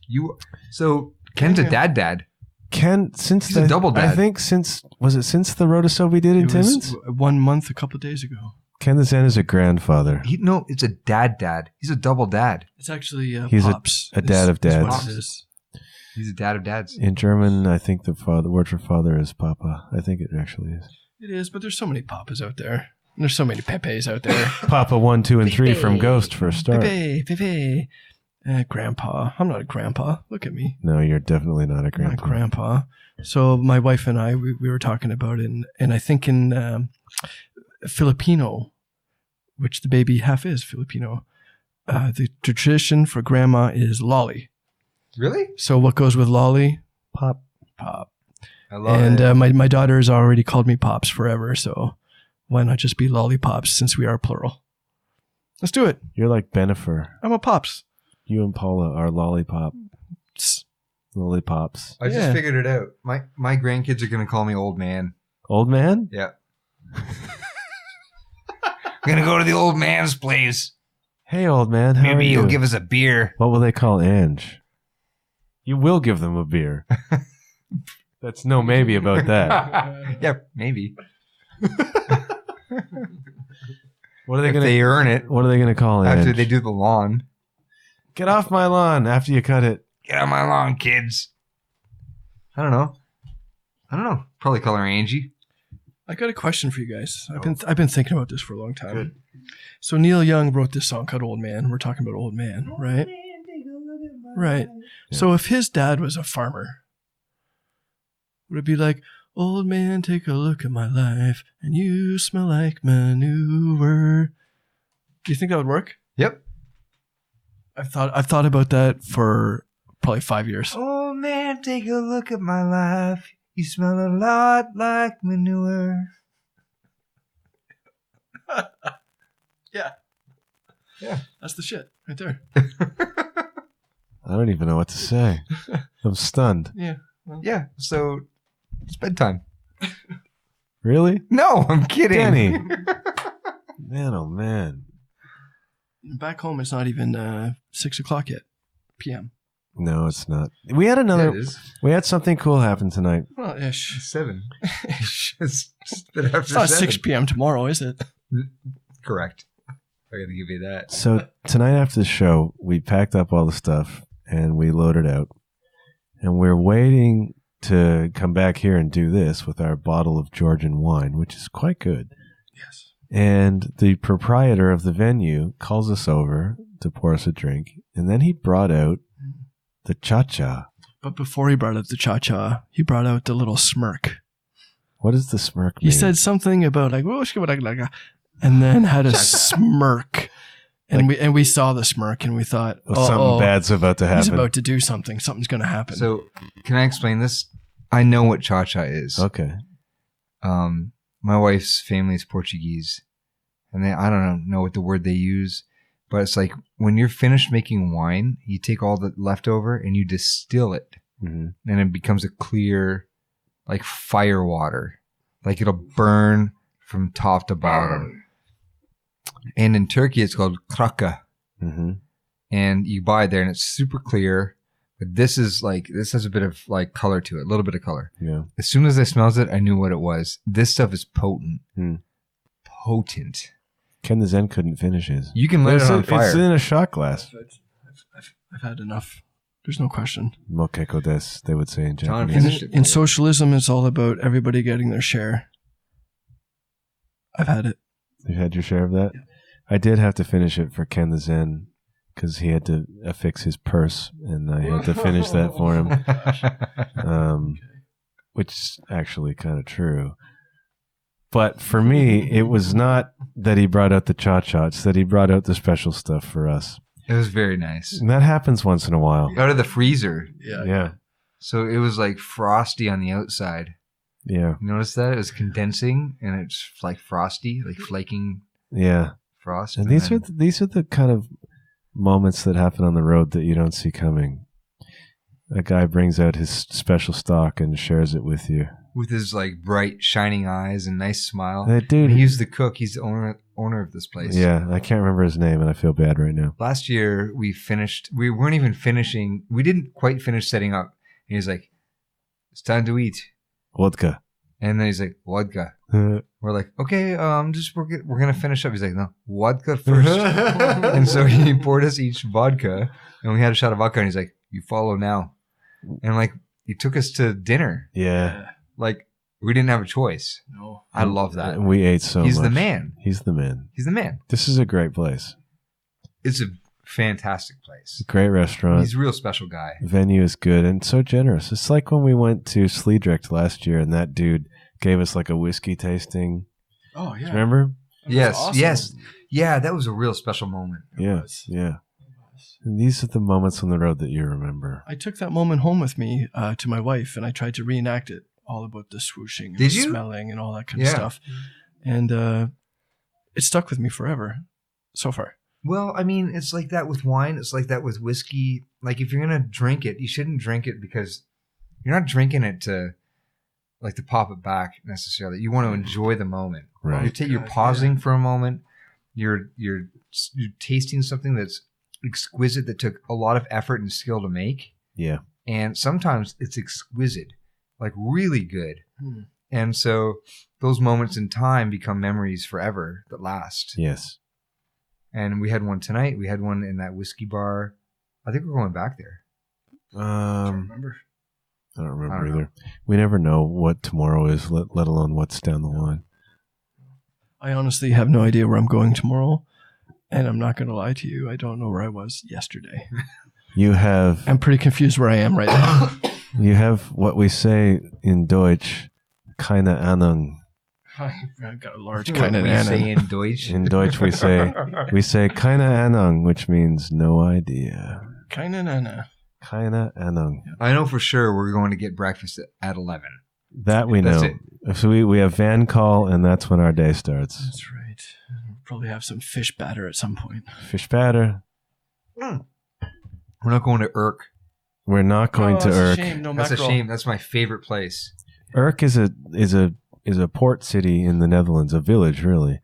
So Ken's a dad. Ken, since he's a double dad. I think since the Roadisode we did in Timmins? 1 month a couple of days ago. Ken the Zen is a grandfather. No, it's a dad. He's a double dad. It's actually he's pops. a dad of dads. What it is. He's a dad of dads. In German, I think the word for father is papa. I think it actually is. It is, but there's so many papas out there. And there's so many Pepes out there. Papa 1, 2, and 3 from Ghost for a start. Pepe. Grandpa. I'm not a grandpa. Look at me. No, you're definitely not a grandpa. I'm not a grandpa. So my wife and I, we were talking about it, and I think in Filipino, which the baby half is Filipino, the tradition for grandma is lolly. Really? So what goes with lolly? Pop. Pop. I love And it. my daughter has already called me Pops forever, so why not just be Lollipops since we are plural? Let's do it. You're like Benifer. I'm a Pops. You and Paula are lollipop. Lollipops. I just figured it out. My grandkids are going to call me old man. Old man? Yeah. Gonna go to the old man's place. Hey, old man. How Maybe are you? he'll give us a beer. What will they call Ange? You will give them a beer. That's no maybe about that. Yeah, maybe. What are they If going they to earn it What are they going to call Ange? after they do the lawn. Get off my lawn after you cut it. Get on my lawn, kids. I don't know. Probably call her Angie. I got a question for you guys. I've been thinking about this for a long time. Good. So Neil Young wrote this song called Old Man. We're talking about Old Man, right? Right. Yeah. So if his dad was a farmer, would it be like, old man, take a look at my life and you smell like manure? Do you think that would work? Yep. I've thought about that for probably 5 years. Oh man, take a look at my life. You smell a lot like manure. Yeah. Yeah. That's the shit right there. I don't even know what to say. I'm stunned. Yeah. Well, Yeah, so it's bedtime. Really? No, I'm kidding. Deni. Man, oh man. back home, it's not even 6 o'clock yet, p.m. No, it's not. We had Yeah, it is. We had something cool happen tonight. Well, ish. It's 7. Ish. It's just a bit after It's not 7. 6 p.m. tomorrow, is it? Correct. I gotta give you that. So tonight after the show, we packed up all the stuff and we loaded out. And we're waiting to come back here and do this with our bottle of Georgian wine, which is quite good. Yes. And the proprietor of the venue calls us over to pour us a drink. And then he brought out the cha-cha. But before he brought out the cha-cha, he brought out the little smirk. What does the smirk He mean? said something about like, and then had a smirk. And we saw the smirk and we thought, something bad's about to happen. He's about to do something. Something's going to happen. So, can I explain this? I know what cha-cha is. Okay. My wife's family is Portuguese, and I don't know what the word they use, but it's like when you're finished making wine, you take all the leftover and you distill it, Mm-hmm. and it becomes a clear, like fire water, like it'll burn from top to bottom. And in Turkey, it's called kraka, Mm-hmm. and you buy it there, and it's super clear. But this has a bit of like color to it, a little bit of color. Yeah. As soon as I smelled it, I knew what it was. This stuff is potent. Hmm. Potent. Ken the Zen couldn't finish his. You can light it on fire. It's in a shot glass. I've had enough. There's no question. Mokeko desu, they would say in John Japanese. finished it. In socialism, it's all about everybody getting their share. I've had it. You had your share of that? Yeah. I did have to finish it for Ken the Zen because he had to affix his purse, and I had to finish that for him, which is actually kind of true. But for me, it was not that he brought out the cha-cha, it's that he brought out the special stuff for us. It was very nice. And that happens once in a while. Out of the freezer. Yeah. So it was like frosty on the outside. Yeah. You notice that? It was condensing and it's like frosty, like flaking Yeah. frost. And these are the kind of moments that happen on the road that you don't see coming. A guy brings out his special stock and shares it with you. with his like bright, shining eyes and nice smile. That dude. And he's the cook. He's the owner of this place. Yeah, I can't remember his name, and I feel bad right now. Last year we finished. We weren't even finishing. We didn't quite finish setting up. And he's like, "It's time to eat." Vodka. And then he's like, "Vodka." We're like, "Okay, we're gonna finish up." He's like, "No, vodka first." And so he poured us each vodka, and we had a shot of vodka. And he's like, "You follow now." And like, he took us to dinner. Yeah. Like, we didn't have a choice. No. I love that. We ate so much. He's the man. He's the man. He's the man. This is a great place. It's a fantastic place. Great restaurant. He's a real special guy. Venue is good and so generous. It's like when we went to Sliedrecht last year, and that dude gave us like a whiskey tasting. Oh, yeah. Remember? That was Yes, awesome. yes. Yeah, that was a real special moment. Yeah, yeah. And these are the moments on the road that you remember. I took that moment home with me to my wife, and I tried to reenact it, all about the swooshing and Did the you? smelling and all that kind of stuff. And it stuck with me forever so far. Well, I mean, it's like that with wine. It's like that with whiskey. Like, if you're going to drink it, you shouldn't drink it because you're not drinking it to pop it back necessarily. You want to enjoy the moment. Right. You're pausing for a moment. You're tasting something that's exquisite that took a lot of effort and skill to make. Yeah. And sometimes it's exquisite, like really good. And so those moments in time become memories forever that last. Yes. And we had one tonight. We had one in that whiskey bar. I think we're going back there. I don't remember. I don't remember either. We never know what tomorrow is, let alone what's down the line. I honestly have no idea where I'm going tomorrow. And I'm not going to lie to you. I don't know where I was yesterday. I'm pretty confused where I am right now. You have what we say in Deutsch, keine Ahnung. I've got a large kind of Ahnung. Say in Deutsch? In Deutsch we say keine Ahnung, which means no idea. Keine Ahnung. Keine Ahnung. I know for sure we're going to get breakfast at 11. That we know. So we have van call, and that's when our day starts. That's right. We'll probably have some fish batter at some point. Fish batter. We're not going to Urk. We're not going to Urk. That's a shame. That's my favorite place. Urk is a port city in the Netherlands, a village really.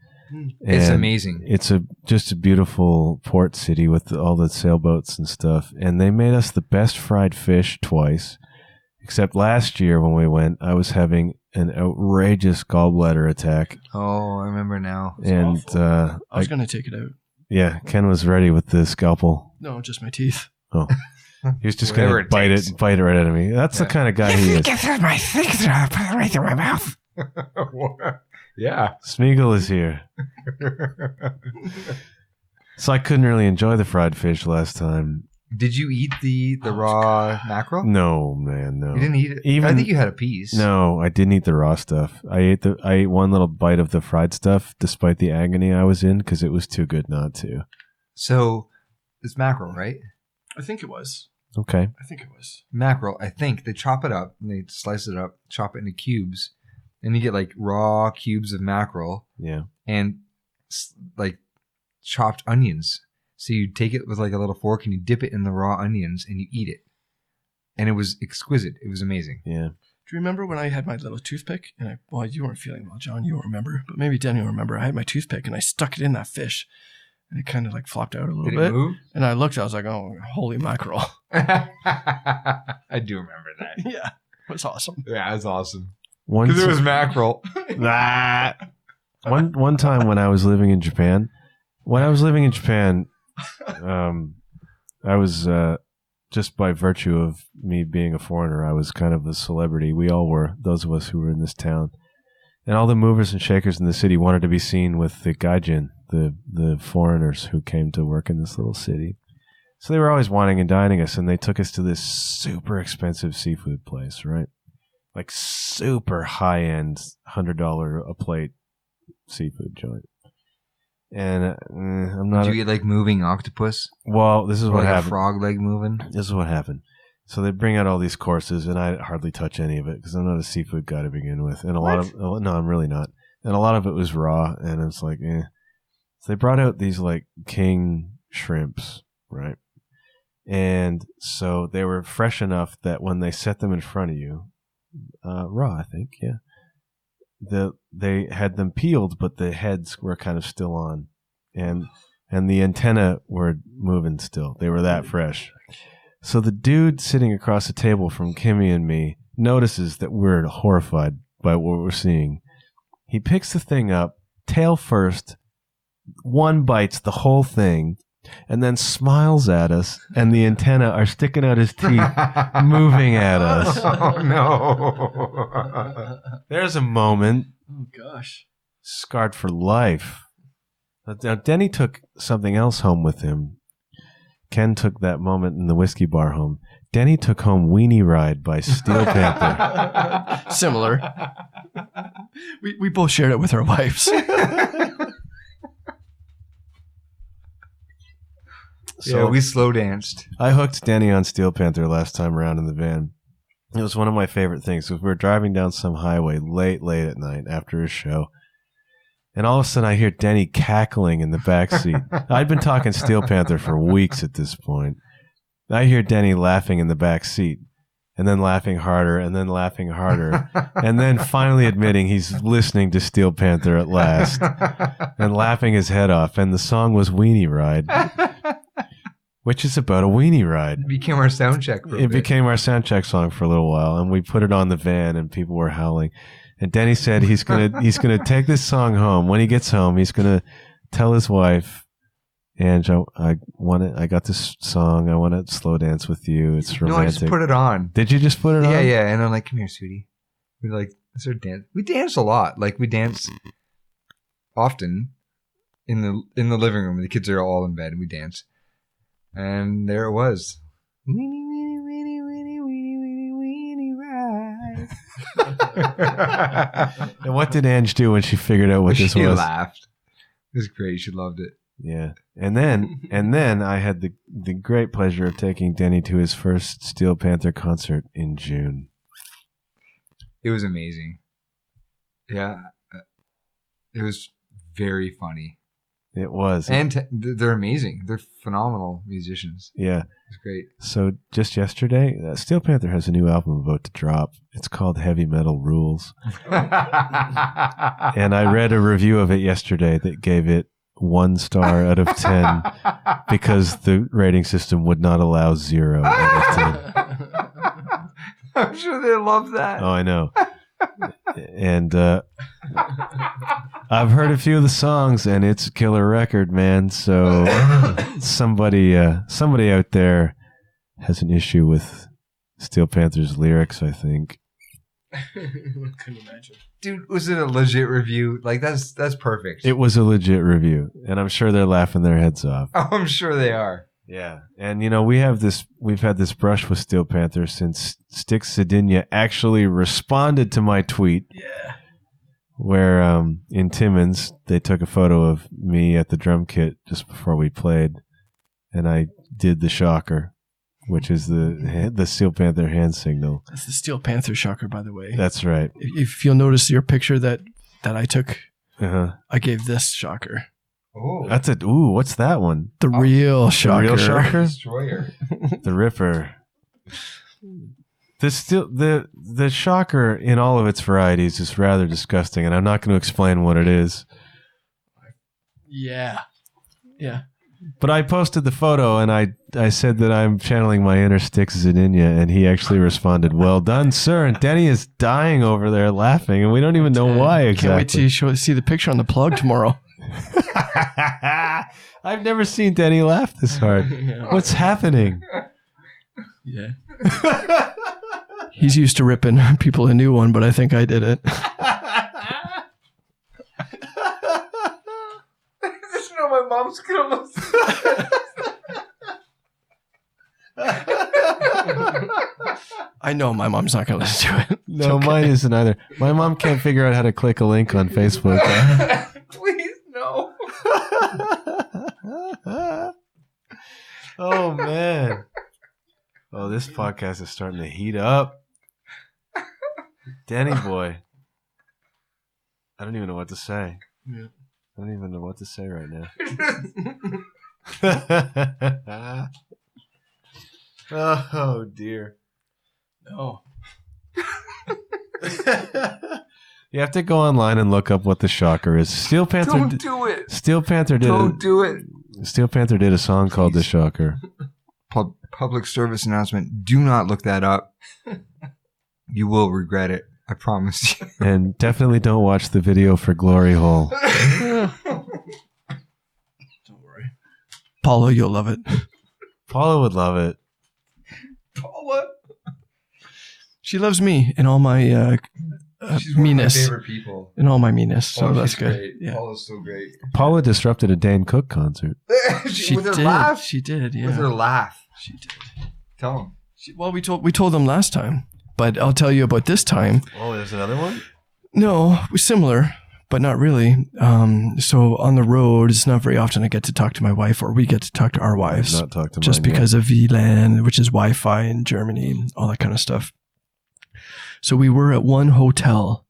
It's amazing. It's just a beautiful port city with all the sailboats and stuff. And they made us the best fried fish twice. Except last year when we went, I was having an outrageous gallbladder attack. Oh, I remember now. And I was going to take it out. Yeah, Ken was ready with the scalpel. No, just my teeth. Oh. He was just going to bite it right out of me. That's the kind of guy he is. Get through my things, I'll put it right through my mouth. Yeah. Smeagol is here. So I couldn't really enjoy the fried fish last time. Did you eat the raw mackerel? No, man, no. You didn't eat it? I think you had a piece. No, I didn't eat the raw stuff. I ate one little bite of the fried stuff despite the agony I was in because it was too good not to. So it's mackerel, right? I think it was. Okay. I think it was. Mackerel, I think. They chop it up and they slice it up, chop it into cubes. And you get like raw cubes of mackerel. Yeah. And like chopped onions. So you take it with like a little fork and you dip it in the raw onions and you eat it. And it was exquisite. It was amazing. Yeah. Do you remember when I had my little toothpick? And you weren't feeling well, John. You won't remember. But maybe Deni will remember. I had my toothpick and I stuck it in that fish. And it kind of like flopped out a little bit. Move? And I looked, I was like, oh, holy mackerel. I do remember that. Yeah. It was awesome. Yeah, it was awesome. Because it was mackerel. One time when I was living in Japan, I was just by virtue of me being a foreigner, I was kind of a celebrity. We all were, those of us who were in this town. And all the movers and shakers in the city wanted to be seen with the gaijin, the foreigners who came to work in this little city. So they were always wanting and dining us, and they took us to this super expensive seafood place, right? Like super high-end, $100 a plate seafood joint. And I'm not... Did you get like moving octopus? Well, this is what happened. A frog leg moving? This is what happened. So they bring out all these courses, and I hardly touch any of it because I'm not a seafood guy to begin with. And no, I'm really not. And a lot of it was raw, and it's like, eh. So they brought out these like king shrimps, right? And so they were fresh enough that when they set them in front of you, raw, I think, yeah. They had them peeled, but the heads were kind of still on, and the antenna were moving still. They were that fresh. So the dude sitting across the table from Kimmy and me notices that we're horrified by what we're seeing. He picks the thing up, tail first, one bites the whole thing, and then smiles at us, and the antenna are sticking out his teeth, moving at us. Oh, no. There's a moment. Oh, gosh. Scarred for life. Now, Deni took something else home with him. Ken took that moment in the whiskey bar home. Deni took home Weenie Ride by Steel Panther. Similar. We both shared it with our wives. So yeah, we slow danced. I hooked Deni on Steel Panther last time around in the van. It was one of my favorite things. We were driving down some highway late at night after a show. And all of a sudden I hear Deni cackling in the backseat. I'd been talking Steel Panther for weeks at this point. I hear Deni laughing in the back seat, and then laughing harder, and then laughing harder, and then finally admitting he's listening to Steel Panther at last, and laughing his head off. And the song was Weenie Ride, which is about a weenie ride. It became our sound check. It became our sound check song for a little while, and we put it on the van, and people were howling. And Deni said he's gonna take this song home. When he gets home, he's gonna tell his wife, Ange, I got this song. I want to slow dance with you. It's romantic. No, I just put it on. Did you just put it on? Yeah. And I'm like, come here, sweetie. We like start dance. We dance a lot. Like we dance often in the living room. The kids are all in bed, and we dance. And there it was. Weenie, weenie, weenie, weenie, weenie, weenie, weenie ride. And what did Ange do when she figured out what this was? She laughed. It was great. She loved it. Yeah. And then I had the great pleasure of taking Deni to his first Steel Panther concert in June. It was amazing. Yeah. It was very funny. It was. And they're amazing. They're phenomenal musicians. Yeah. It's great. So just yesterday, Steel Panther has a new album about to drop. It's called Heavy Metal Rules. And I read a review of it yesterday that gave it 1 star out of 10 because the rating system would not allow 0 out of 10. I'm sure they love that. Oh, I know. And I've heard a few of the songs, and it's a killer record, man. So somebody out there has an issue with Steel Panther's lyrics, I think. Couldn't imagine. Dude, was it a legit review? Like that's perfect. It was a legit review, and I'm sure they're laughing their heads off. Oh, I'm sure they are. Yeah, and we've had this brush with Steel Panther since Styx Sedinia actually responded to my tweet. Yeah. Where in Timmins they took a photo of me at the drum kit just before we played, and I did the shocker, which is the Steel Panther hand signal. That's the Steel Panther shocker, by the way. That's right. If you'll notice your picture that I took, I gave this shocker. Oh, that's it. Ooh, what's that one? The real shocker. The real shocker? Destroyer. The Ripper. The shocker in all of its varieties is rather disgusting, and I'm not going to explain what it is. Yeah. Yeah. But I posted the photo, and I said that I'm channeling my inner Styx Zedinia, and he actually responded, "Well done, sir." And Deni is dying over there laughing, and we don't even know why exactly. Can't wait till you see the picture on the plug tomorrow. I've never seen Deni laugh this hard. Yeah. What's happening? Yeah. He's used to ripping people a new one, but I think I did it. Just know my mom's gonna listen. I know my mom's not going to listen to it. No, okay. Mine isn't either. My mom can't figure out how to click a link on Facebook. Please, no. Oh, man. Oh, this podcast is starting to heat up. Deni boy. I don't even know what to say. Yeah. I don't even know what to say right now. Oh, dear. No. You have to go online and look up what the shocker is. Steel Panther. Don't do it. Steel Panther did. Don't do it. Steel Panther did a song called "The Shocker." Public service announcement: do not look that up. You will regret it. I promise you. And definitely don't watch the video for Glory Hole. Don't worry, Paula, you'll love it. Paula would love it. Paula. She loves me and all my she's one meanness. of my favorite people. And all my meanness, so that's good. Great. Yeah. Paula's so great. Paula disrupted a Dane Cook concert. She with her did. laugh. She did. Yeah. With her laugh. She did. Tell him. Well, we told them last time, but I'll tell you about this time. Oh, there's another one? No, similar, but not really. So on the road, it's not very often I get to talk to my wife, or we get to talk to our wives. Not talk to just mine because of VLAN, which is Wi-Fi in Germany, all that kind of stuff. So we were at one hotel,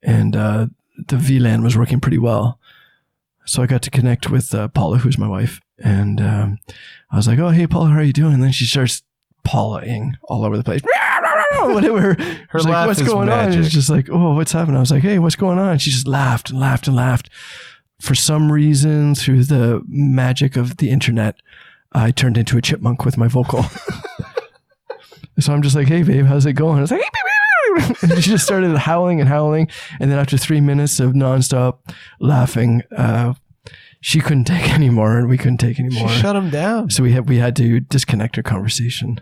and the VLAN was working pretty well. So I got to connect with Paula, who's my wife, and I was like, "Oh, hey, Paula, how are you doing?" And then she starts Paula-ing all over the place. Whatever. Her She's laugh like, what's is going on? magic. It's just like, oh, what's happening? I was like, hey, what's going on? And she just laughed and laughed and laughed. For some reason, through the magic of the internet, I turned into a chipmunk with my vocal. So I'm just like, hey, babe, how's it going? I was like, and she just started howling and howling. And then after 3 minutes of nonstop laughing, she couldn't take anymore, and we couldn't take anymore. She shut him down. So we had to disconnect our conversation.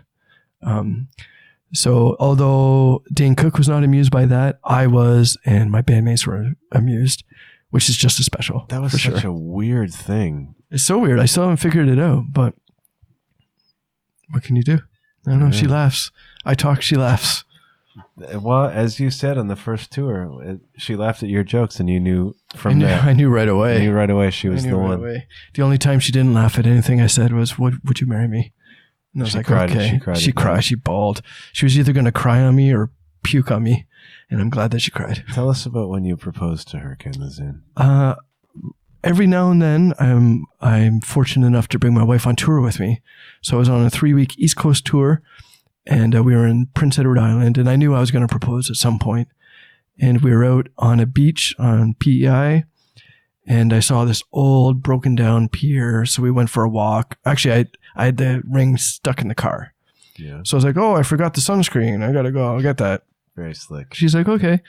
So although Dane Cook was not amused by that, I was, and my bandmates were amused, which is just as special. That was for such sure. a weird thing. It's so weird. I still haven't figured it out, but what can you do? I don't know. She laughs. I talk, she laughs. Well, as you said on the first tour, she laughed at your jokes, and you knew from there. I knew right away. You knew right away she was the one. Away. The only time she didn't laugh at anything I said was, would you marry me? And I was She like, cried. okay. She cried. She bawled. She was either going to cry on me or puke on me. And I'm glad that she cried. Tell us about when you proposed to her, Ken Lazin. Every now and then, I'm fortunate enough to bring my wife on tour with me. So I was on a 3-week East Coast tour, and we were in Prince Edward Island, and I knew I was going to propose at some point. And we were out on a beach on PEI, and I saw this old broken down pier. So we went for a walk. Actually, I had the ring stuck in the car. Yeah. So I was like, oh, I forgot the sunscreen. I got to go. I'll get that. Very slick. She's like, okay.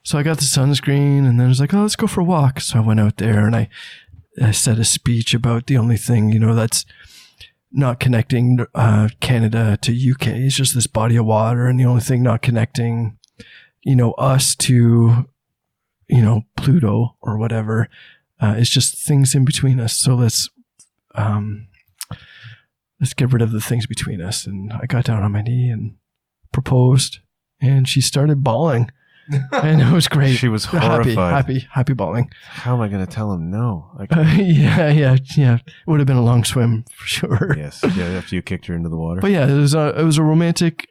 So I got the sunscreen, and then I was like, oh, let's go for a walk. So I went out there, and I said a speech about the only thing, that's not connecting Canada to UK. It's just this body of water, and the only thing not connecting, us to, Pluto or whatever. It's just things in between us. So let's get rid of the things between us. And I got down on my knee and proposed, and she started bawling. And it was great. She was horrified. Happy bawling. How am I going to tell him no? Yeah. It would have been a long swim for sure. Yes. Yeah, after you kicked her into the water. But yeah, it was a romantic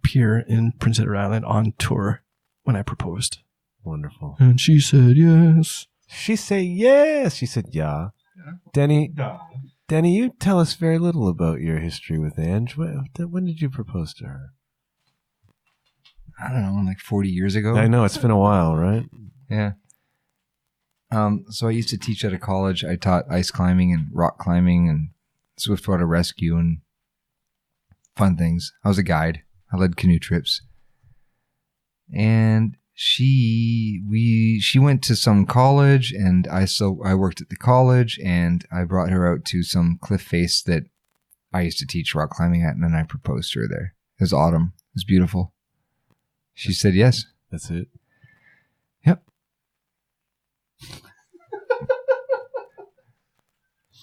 pier in Prince Edward Island on tour when I proposed. Wonderful. And she said yes. She said yes. She said yeah. Deni, you tell us very little about your history with Ange. When did you propose to her? I don't know, like 40 years ago. I know, it's been a while, right? Yeah. So I used to teach at a college. I taught ice climbing and rock climbing and swiftwater rescue and fun things. I was a guide. I led canoe trips. And she went to some college, and I worked at the college, and I brought her out to some cliff face that I used to teach rock climbing at, and then I proposed to her there. It was autumn. It was beautiful. She said yes. That's it. Yep.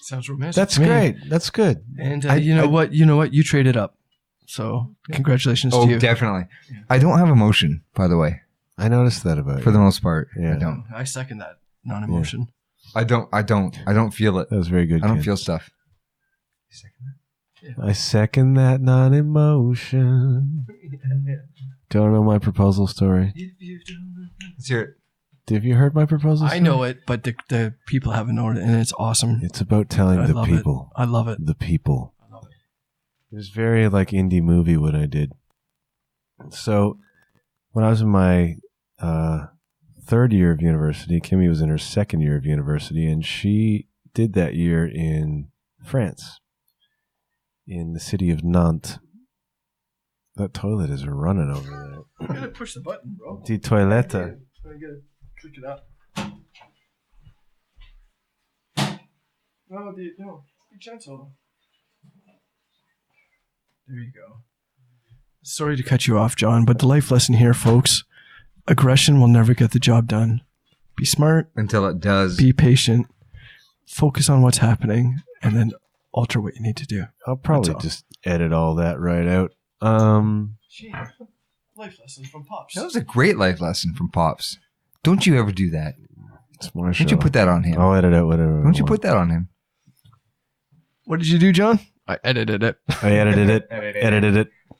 Sounds romantic. That's great. That's good. And you know what? You traded up. So congratulations to you. Oh, definitely. I don't have emotion, by the way. I noticed that about you. For the most part. Yeah. I don't. I second that non-emotion. I don't feel it. That was very good. I don't Ken. feel stuff. You second that? I second that non-emotion. Don't know my proposal story. Let's hear it. Have you heard my proposal story? I know it, but the people haven't known it, and it's awesome. It's about telling the people. I love it. The people. I love it. It was very like indie movie what I did. So when I was in my third year of university, Kimmy was in her second year of university, and she did that year in France, in the city of Nantes. That toilet is running over there. You gotta push the button, bro. Die Toilette. I gotta click it up. No, be gentle. There you go. Sorry to cut you off, John, but the life lesson here, folks, aggression will never get the job done. Be smart. Until it does. Be patient. Focus on what's happening, and then alter what you need to do. I'll probably just edit all that right out. Life lessons from Pops. That was a great life lesson from Pops. Don't you ever do that. It's my show. Don't you put that on him? I'll edit out whatever. Don't you put that on him? What did you do, John? I edited it. I edited it.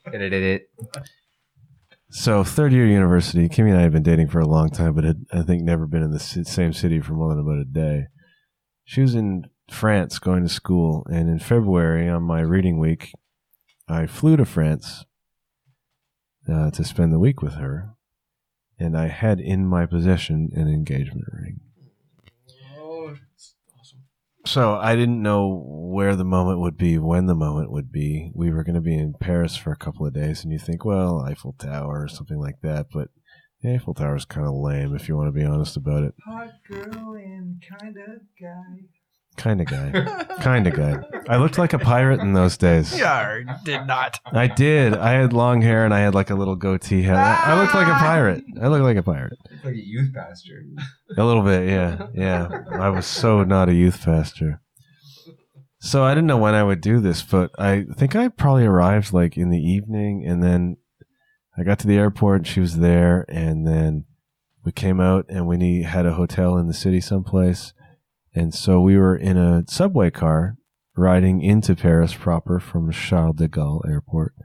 Edited it. So, third year university, Kimmy and I had been dating for a long time, but had, I think, never been in the same city for more than about a day. She was in France going to school, and in February, on my reading week, I flew to France to spend the week with her, and I had in my possession an engagement ring. Oh, that's awesome. So I didn't know where the moment would be, when the moment would be. We were going to be in Paris for a couple of days, and you think, well, Eiffel Tower or something like that, but the Eiffel Tower is kind of lame if you want to be honest about it. Hot girl and kind of guy. Kind of guy. Kind of guy. I looked like a pirate in those days. Yeah, did not. I did. I had long hair and I had like a little goatee head. I looked like a pirate. It's like a youth pastor. A little bit, yeah. Yeah. I was so not a youth pastor. So I didn't know when I would do this, but I think I probably arrived like in the evening, and then I got to the airport and she was there, and then we came out and we had a hotel in the city someplace. And so we were in a subway car riding into Paris proper from Charles de Gaulle Airport.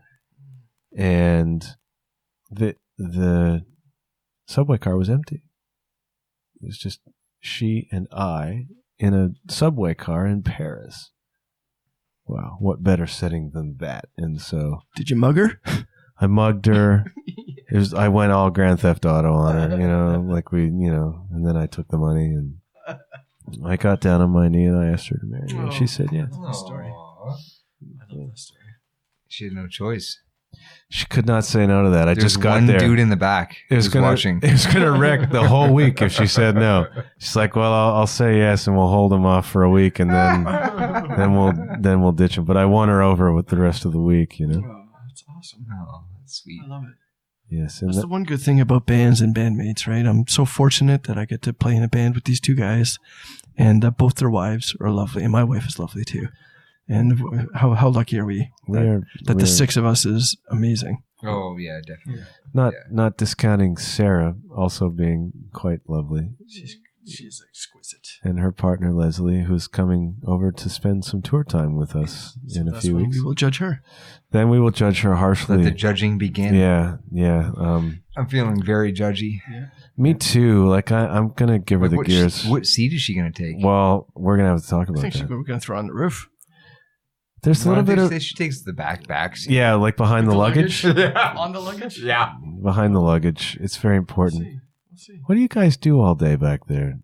And the subway car was empty. It was just she and I in a subway car in Paris. Wow, what better setting than that? And so... Did you mug her? I mugged her. I went all Grand Theft Auto on her, and then I took the money and... I got down on my knee and I asked her to marry me. And she said yes. I love that story. She had no choice. She could not say no to that. I just got one there. Dude in the back watching. It was going to wreck the whole week if she said no. She's like, well, I'll say yes and we'll hold him off for a week and then we'll ditch him. But I won her over with the rest of the week, Oh, that's awesome. Oh, that's sweet. I love it. Yes. That's the one good thing about bands and bandmates, right? I'm so fortunate that I get to play in a band with these two guys, and both their wives are lovely, and my wife is lovely too. And how lucky are we that the six of us is amazing. Oh yeah, definitely. Not discounting Sarah also being quite lovely. She's exquisite. And her partner Leslie, who's coming over to spend some tour time with us in a few weeks. We will judge her. Then we will judge her harshly. Let the judging begin. Yeah. I'm feeling very judgy. Yeah. Me too. Like I'm gonna give her the gears. What seat is she gonna take? Well, we're gonna have to talk about I think that. we're gonna throw her on the roof. There's a little bit of she takes the back seat. yeah, like behind the luggage. On the luggage. Yeah, behind the luggage. It's very important. We'll see. What do you guys do all day back there?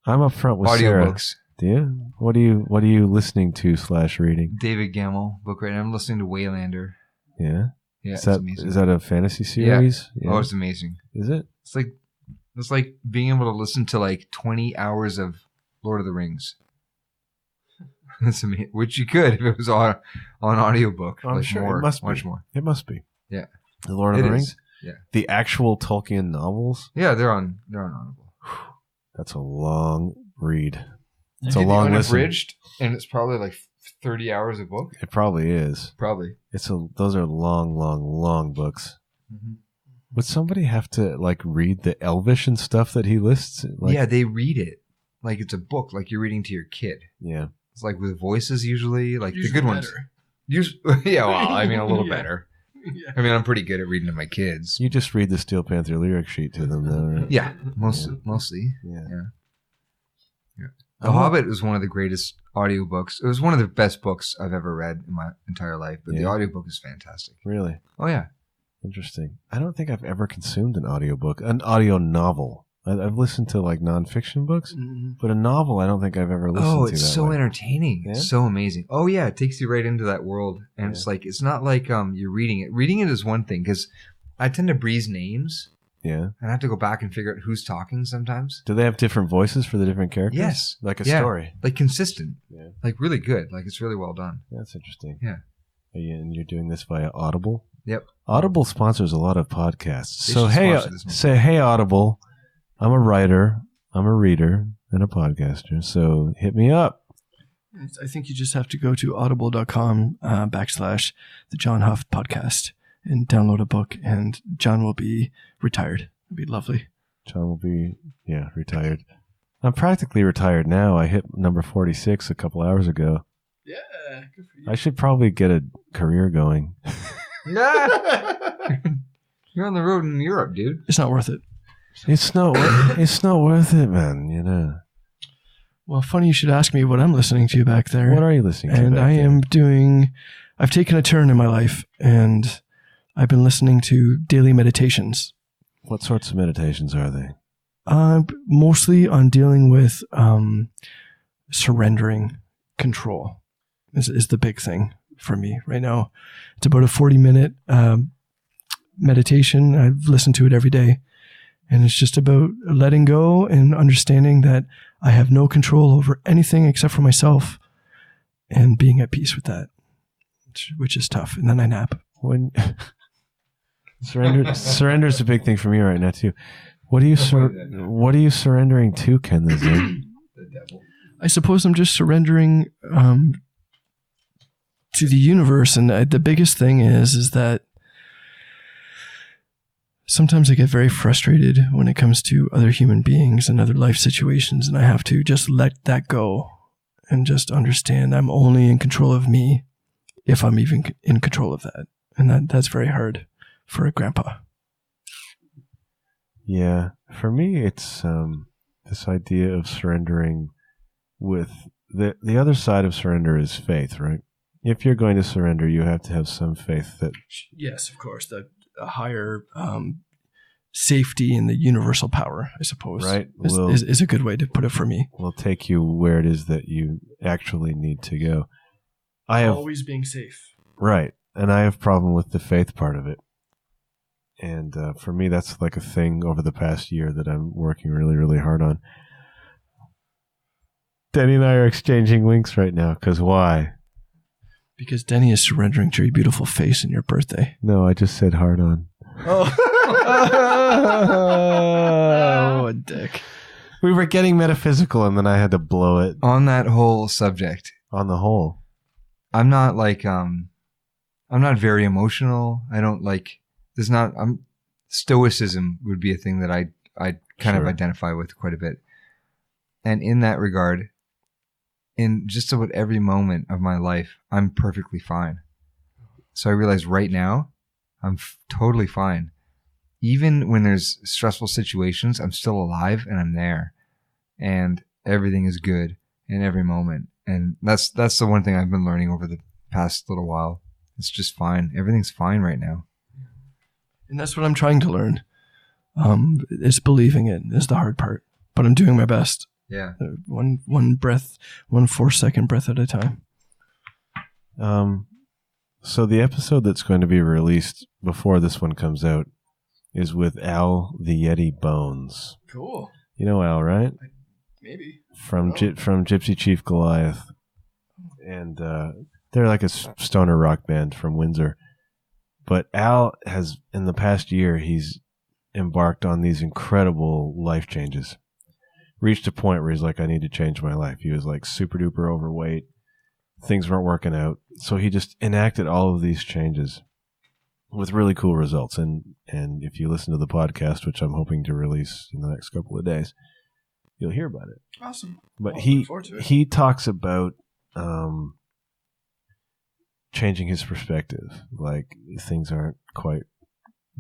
I'm up front with Sarah. audiobooks. Do you? What are you listening to / reading? David Gemmell book right now. I'm listening to Waylander. Yeah. Yeah, Is that a fantasy series? Yeah. Oh, it's amazing. Is it? It's like being able to listen to like 20 hours of Lord of the Rings. That's amazing. Which you could if it was on audiobook. I'm like sure more, it must much be. more. It must be. Yeah. The Lord of the Rings? Yeah. The actual Tolkien novels? Yeah, they're on Audible. That's a long read. It's You a get long the listen. unabridged, and it's probably like 30 hours a book. It probably is. Probably. Those are long books. Mm-hmm. Would somebody have to like read the Elvish and stuff that he lists? Like, Yeah, they read it like it's a book, like you're reading to your kid. Yeah. It's like with voices usually, like Usually the good ones. Yeah, well, I mean a little Yeah. better. Yeah. I mean, I'm pretty good at reading to my kids. You just read the Steel Panther lyric sheet to them, though, right? Yeah, mostly. Yeah. The Hobbit was one of the greatest audiobooks. It was one of the best books I've ever read in my entire life, but the audiobook is fantastic. Really? Oh, yeah. Interesting. I don't think I've ever consumed an audiobook, an audio novel. I've listened to like nonfiction books, but a novel I don't think I've ever listened to. Oh, it's so way. entertaining. Yeah? It's so amazing. Oh, yeah. It takes you right into that world. And it's like, it's not like you're reading it. Reading it is one thing because I tend to breeze names. Yeah. And I have to go back and figure out who's talking sometimes. Do they have different voices for the different characters? Yes. Like a Yeah. story. Like consistent. Yeah. Like really good. Like it's really well done. That's interesting. Yeah. And you're doing this via Audible? Yep. Audible sponsors a lot of podcasts. They So should hey, sponsor this one. say hey Audible, I'm a writer, I'm a reader, and a podcaster. So hit me up. I think you just have to go to audible.com / the John Huff Podcast and download a book, and John will be retired. It'll be lovely. John will be, retired. I'm practically retired now. I hit number 46 a couple hours ago. Yeah, good for you. I should probably get a career going. You're on the road in Europe, dude. It's not worth it. It's not worth it, man, you know. Well, funny you should ask me what I'm listening to back there. What are you listening to? And back I there? am I've taken a turn in my life, and I've been listening to daily meditations. What sorts of meditations are they? Mostly on dealing with surrendering control is the big thing for me right now. It's about a 40-minute meditation. I've listened to it every day. And it's just about letting go and understanding that I have no control over anything except for myself and being at peace with that, which is tough. And then I nap. When surrender is a big thing for me right now too. What are you surrendering to, Ken? The devil. I suppose I'm just surrendering to the universe, and the biggest thing is that sometimes I get very frustrated when it comes to other human beings and other life situations, and I have to just let that go and just understand I'm only in control of me if I'm even in control of that, and that's very hard for a grandpa. Yeah, for me, it's this idea of surrendering with the other side of surrender is faith, right? If you're going to surrender, you have to have some faith that... Yes, of course, that a higher safety in the universal power, I suppose, right? is a good way to put it for me. Will take you where it is that you actually need to go. Always being safe. Right, and I have problem with the faith part of it. And for me, that's like a thing over the past year that I'm working really, really hard on. Deni and I are exchanging winks right now, because why? Because Deni is surrendering to your beautiful face in your birthday. No, I just said hard on. Oh, oh, a dick. We were getting metaphysical, and then I had to blow it. On that whole subject. On the whole. I'm not like, I'm not very emotional. I don't like, stoicism would be a thing that I kind of identify with quite a bit. And in that regard, in just about every moment of my life, I'm perfectly fine. So I realize right now, I'm totally fine. Even when there's stressful situations, I'm still alive and I'm there. And everything is good in every moment. And that's the one thing I've been learning over the past little while. It's just fine. Everything's fine right now. And that's what I'm trying to learn. It's believing it is the hard part. But I'm doing my best. Yeah. One breath, 1 4-second breath at a time. So the episode that's going to be released before this one comes out is with Al the Yeti Bones. Cool. You know Al, right? Maybe. From Gypsy Chief Goliath. And they're like a stoner rock band from Windsor. But Al has, in the past year, he's embarked on these incredible life changes. Reached a point where he's like, I need to change my life. He was like super duper overweight. Things weren't working out. So he just enacted all of these changes with really cool results. And if you listen to the podcast, which I'm hoping to release in the next couple of days, you'll hear about it. Awesome. But he talks about changing his perspective. Like things aren't quite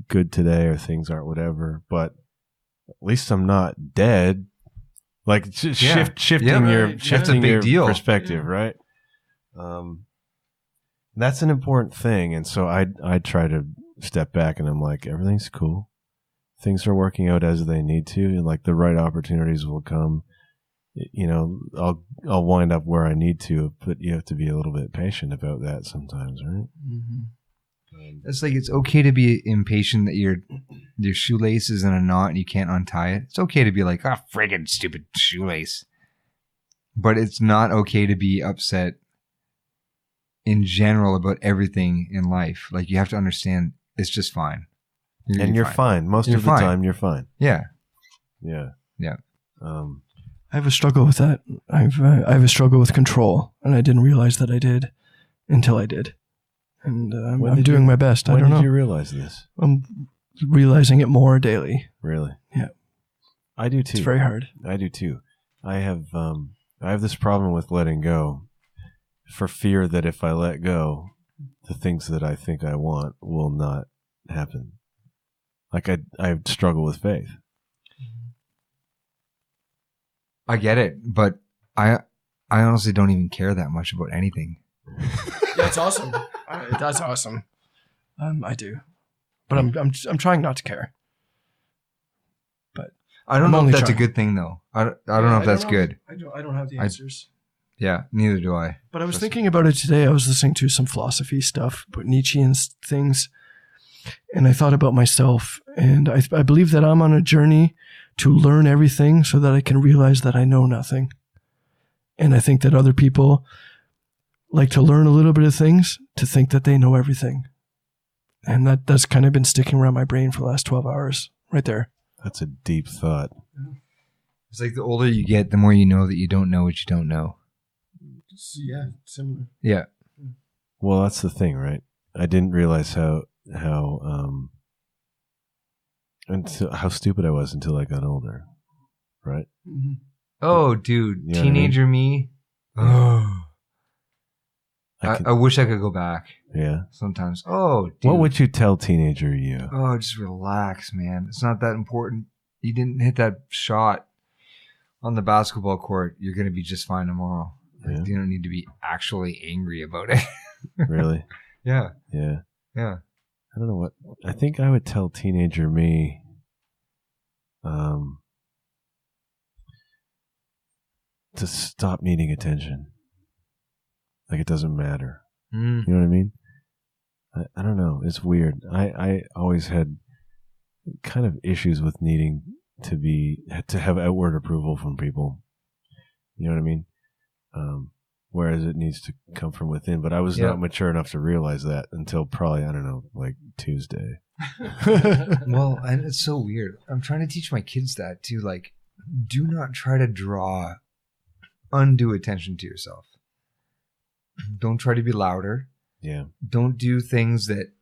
good today or things aren't whatever, but at least I'm not dead. Like shifting your deal. perspective, right? That's an important thing, and so I try to step back, and I'm like, everything's cool. Things are working out as they need to, and like the right opportunities will come. You know, I'll wind up where I need to, but you have to be a little bit patient about that sometimes, right? Mm-hmm. It's like it's okay to be impatient that your shoelace is in a knot and you can't untie it. It's okay to be like, oh, friggin' stupid shoelace. But it's not okay to be upset in general about everything in life. Like you have to understand it's just fine. You're fine. Most of the time you're fine. Yeah. Yeah. Yeah. I have a struggle with that. I have a struggle with control, and I didn't realize that I did until I did. And I'm doing my best. I don't know. When did you realize this? I'm realizing it more daily. Really? Yeah. I do too. It's very hard. I do too. I have this problem with letting go for fear that if I let go, the things that I think I want will not happen. Like I struggle with faith. I get it, but I honestly don't even care that much about anything. That's awesome. That's awesome. I do, but I'm trying not to care. But I don't know if that's a good thing, though. I don't know if that's good. I don't have the answers. Yeah, neither do I. But I was thinking about it today. I was listening to some philosophy stuff, about Nietzschean things, and I thought about myself. And I believe that I'm on a journey to learn everything so that I can realize that I know nothing. And I think that other people like to learn a little bit of things to think that they know everything. And that's kind of been sticking around my brain for the last 12 hours right there. That's a deep thought. It's like the older you get, the more you know that you don't know what you don't know. Yeah, similar. Yeah. Well, that's the thing, right? I didn't realize how stupid I was until I got older, right? Mm-hmm. Oh, dude, You know teenager me. Oh, I wish I could go back. Yeah. Sometimes. Oh, dude. What would you tell teenager you? Oh, just relax, man. It's not that important. You didn't hit that shot on the basketball court. You're going to be just fine tomorrow. Yeah. You don't need to be actually angry about it. Really? Yeah. Yeah. Yeah. I don't know what. I think I would tell teenager me to stop needing attention. Like it doesn't matter. Mm. You know what I mean? I don't know. It's weird. I always had kind of issues with needing to have outward approval from people. You know what I mean? Whereas it needs to come from within. But I was not mature enough to realize that until probably, I don't know, like Tuesday. Well, and it's so weird. I'm trying to teach my kids that too. Like, do not try to draw undue attention to yourself. Don't try to be louder. Yeah. Don't do things that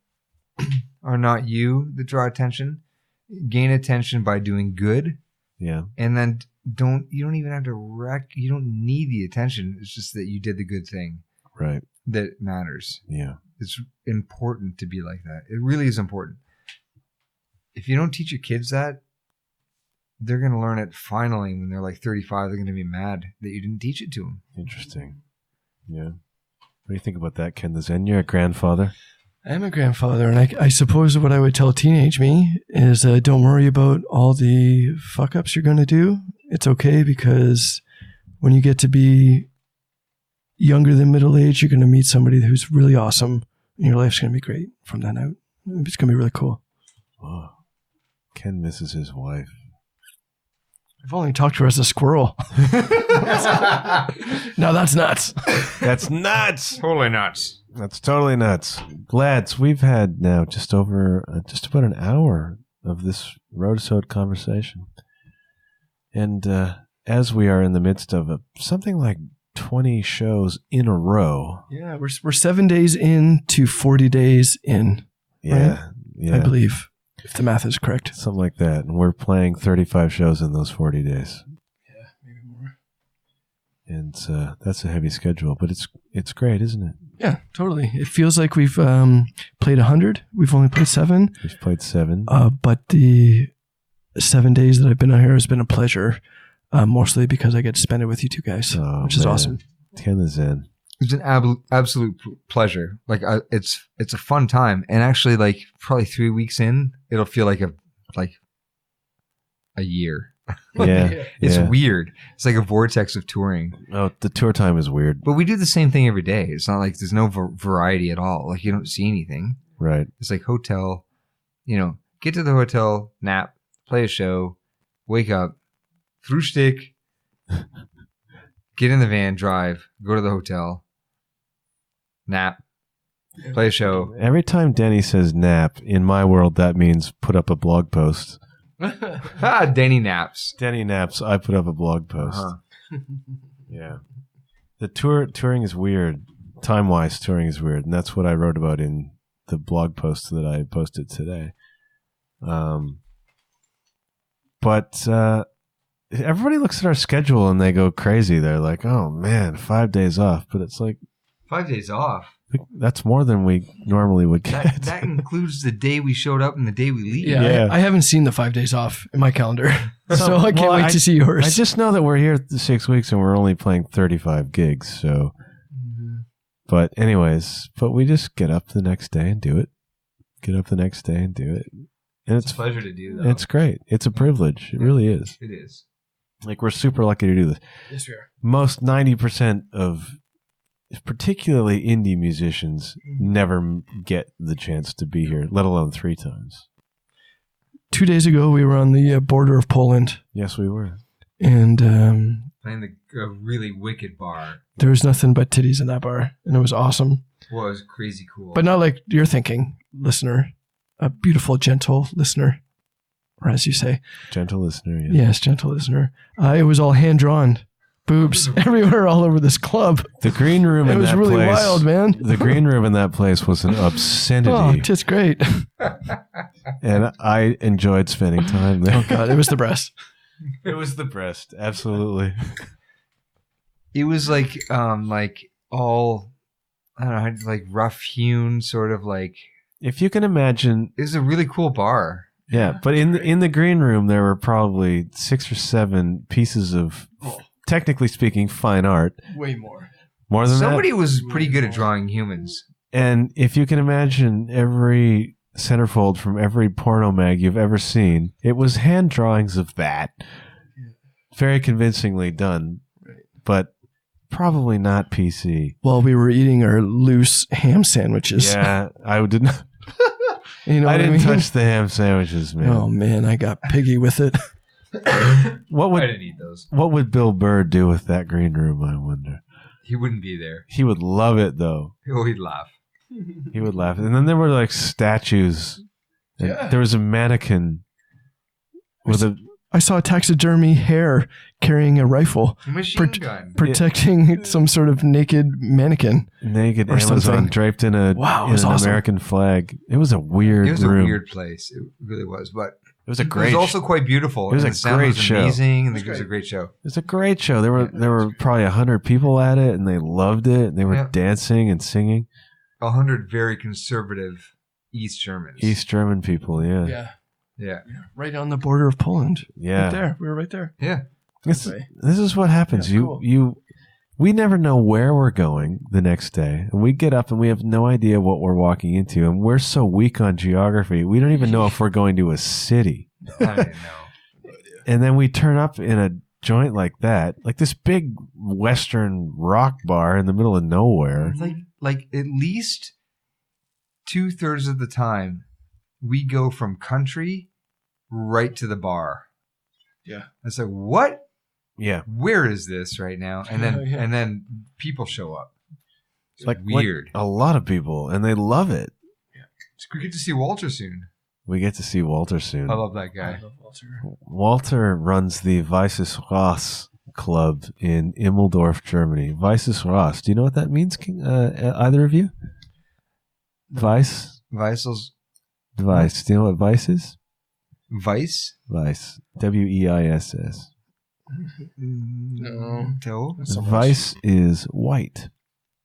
are not you that draw attention. Gain attention by doing good. Yeah. And then you don't even have to you don't need the attention. It's just that you did the good thing. Right. That matters. Yeah. It's important to be like that. It really is important. If you don't teach your kids that, they're going to learn it finally when they're like 35. They're going to be mad that you didn't teach it to them. Interesting. Yeah. What do you think about that, Ken the Zen? You're a grandfather. I'm a grandfather, and I suppose what I would tell teenage me is don't worry about all the fuck-ups you're going to do. It's okay, because when you get to be younger than middle age, you're going to meet somebody who's really awesome, and your life's going to be great from then out. It's going to be really cool. Oh, Ken misses his wife. I've only talked to her as a squirrel. Now that's nuts. That's nuts. Totally nuts. That's totally nuts. Glads, we've had now just about an hour of this Roadisode conversation. And as we are in the midst of something like 20 shows in a row. Yeah, we're 7 days in to 40 days in. Yeah, right? yeah. I believe, if the math is correct. Something like that. And we're playing 35 shows in those 40 days. Yeah, maybe more. And that's a heavy schedule, but it's great, isn't it? Yeah, totally. It feels like we've played 100. We've only played 7. We've played 7. But the 7 days that I've been out here has been a pleasure, mostly because I get to spend it with you two guys, which is awesome. Ken the Zen. It's an absolute pleasure. Like it's a fun time, and actually, like probably 3 weeks in, it'll feel like a year. Yeah, It's weird. It's like a vortex of touring. Oh, the tour time is weird. But we do the same thing every day. It's not like there's no variety at all. Like you don't see anything. Right. It's like hotel, get to the hotel, nap, play a show, wake up, frühstück, get in the van, drive, go to the hotel, nap, play a show. Every time Deni says nap, in my world, that means put up a blog post. Deni naps. Deni naps, I put up a blog post. Uh-huh. Yeah. The touring is weird. Time-wise, touring is weird. And that's what I wrote about in the blog post that I posted today. But everybody looks at our schedule and they go crazy. They're like, "Oh man, 5 days off," but it's like 5 days off. that's more than we normally would get. That includes the day we showed up and the day we leave. Yeah, Yeah. I haven't seen the 5 days off in my calendar, so I can't well, wait to see yours. I just know that we're here 6 weeks and we're only playing 35 gigs. So, but anyways, we just get up the next day and do it. Get up the next day and do it, and It's a pleasure to do that. It's great. It's a privilege. It really is. It is. Like we're super lucky to do this. Yes, we are. Most 90% of particularly indie musicians never get the chance to be here, let alone 3 times. 2 days ago, we were on the border of Poland, Yes, we were. and Playing a really wicked bar. there was nothing but titties in that bar, and it was awesome. Well, it was crazy cool. But not like you're thinking, listener, a beautiful, gentle listener, or as you say, Gentle listener. Yeah. yes, gentle listener. It was all hand drawn, boobs everywhere, all over this club. The green room It in was that really place. wild, man. The green room in that place was an Oh, obscenity, it's great. and I enjoyed spending time there. Oh God, it was the breast. It was the breast, absolutely. it was like all, I don't know, like rough hewn, sort of like, If you can imagine, it was a really cool bar. yeah. But in the green room, there were probably 6 or 7 pieces of, technically speaking, fine art. Way more. More than Somebody that. was pretty good at drawing humans. And if you can imagine every centerfold from every porno mag you've ever seen, it was hand drawings of that. Very convincingly done, but probably not PC. While we were eating our loose ham sandwiches. Yeah, I didn't. You know I what didn't mean? touch the ham sandwiches, man. Oh man, I got piggy with it. What I would didn't eat those. what would Bill Burr do with that green room? I wonder. He wouldn't be there. He would love it though. Oh, he'd laugh. He would laugh. And then there were like statues. And Yeah. there was a mannequin with a I saw a taxidermy hare carrying a rifle, A machine gun. protecting some sort of naked mannequin. naked Or Amazon something. draped in a Wow, it in was an awesome. American flag. It was a weird It was room. a weird place. It really was. But It was a it great. was also quite beautiful. It was and a the sound great was show. amazing. And it was a great show. It was a great show. There were probably 100 people at it, and they loved it. And they were Yeah. dancing and singing. 100 very conservative East Germans. East German people, yeah. Yeah. Right on the border of Poland. Right Yeah. there. We were right there. Yeah. This Okay. is what happens. Yeah, cool. We never know where we're going the next day. And we get up and we have no idea what we're walking into. And we're so weak on geography. We don't even know if we're going to a city. I didn't know. And then we turn up in a joint like that, like this big Western rock bar in the middle of nowhere. Like at least 2/3 of the time, we go from country right to the bar. Yeah. It's like, what? Yeah. Where is this right now? And then Yeah. and then people show up. It's Like weird. a lot of people, and they love it. We get to see Walter soon. We get to see Walter soon. I love that guy. Walter runs the Weißes Ross Club in Immeldorf, Germany. Weißes Ross. Do you know what that means, either of you? Weiss? Weisel's Weiss. Do you know what Weiss is? Weiss? Weiss. W-E-I-S-S. No. No. Weiss is white.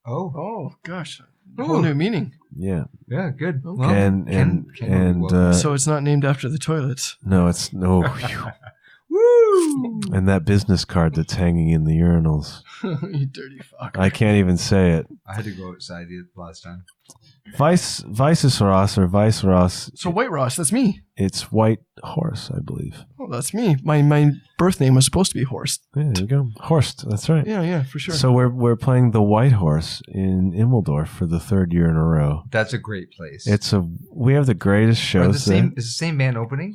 Oh. Oh gosh, a whole new meaning. Yeah. Yeah, good. Okay. Well, And So it's not named after the toilets. no, it's no. Woo! And that business card that's hanging in the urinals. You dirty fuck. I can't even say it. I had to go outside the last time. Weißes Ross or Weiss Ross. So White Ross, that's me. It's white horse, I believe. Oh, that's me. My birth name was supposed to be Horst. Yeah, there you go. Horst, that's right. Yeah, for sure. So we're playing the White Horse in Immeldorf for the 3rd year in a row. That's a great place. We have the greatest Are shows the there. same, is the same band opening?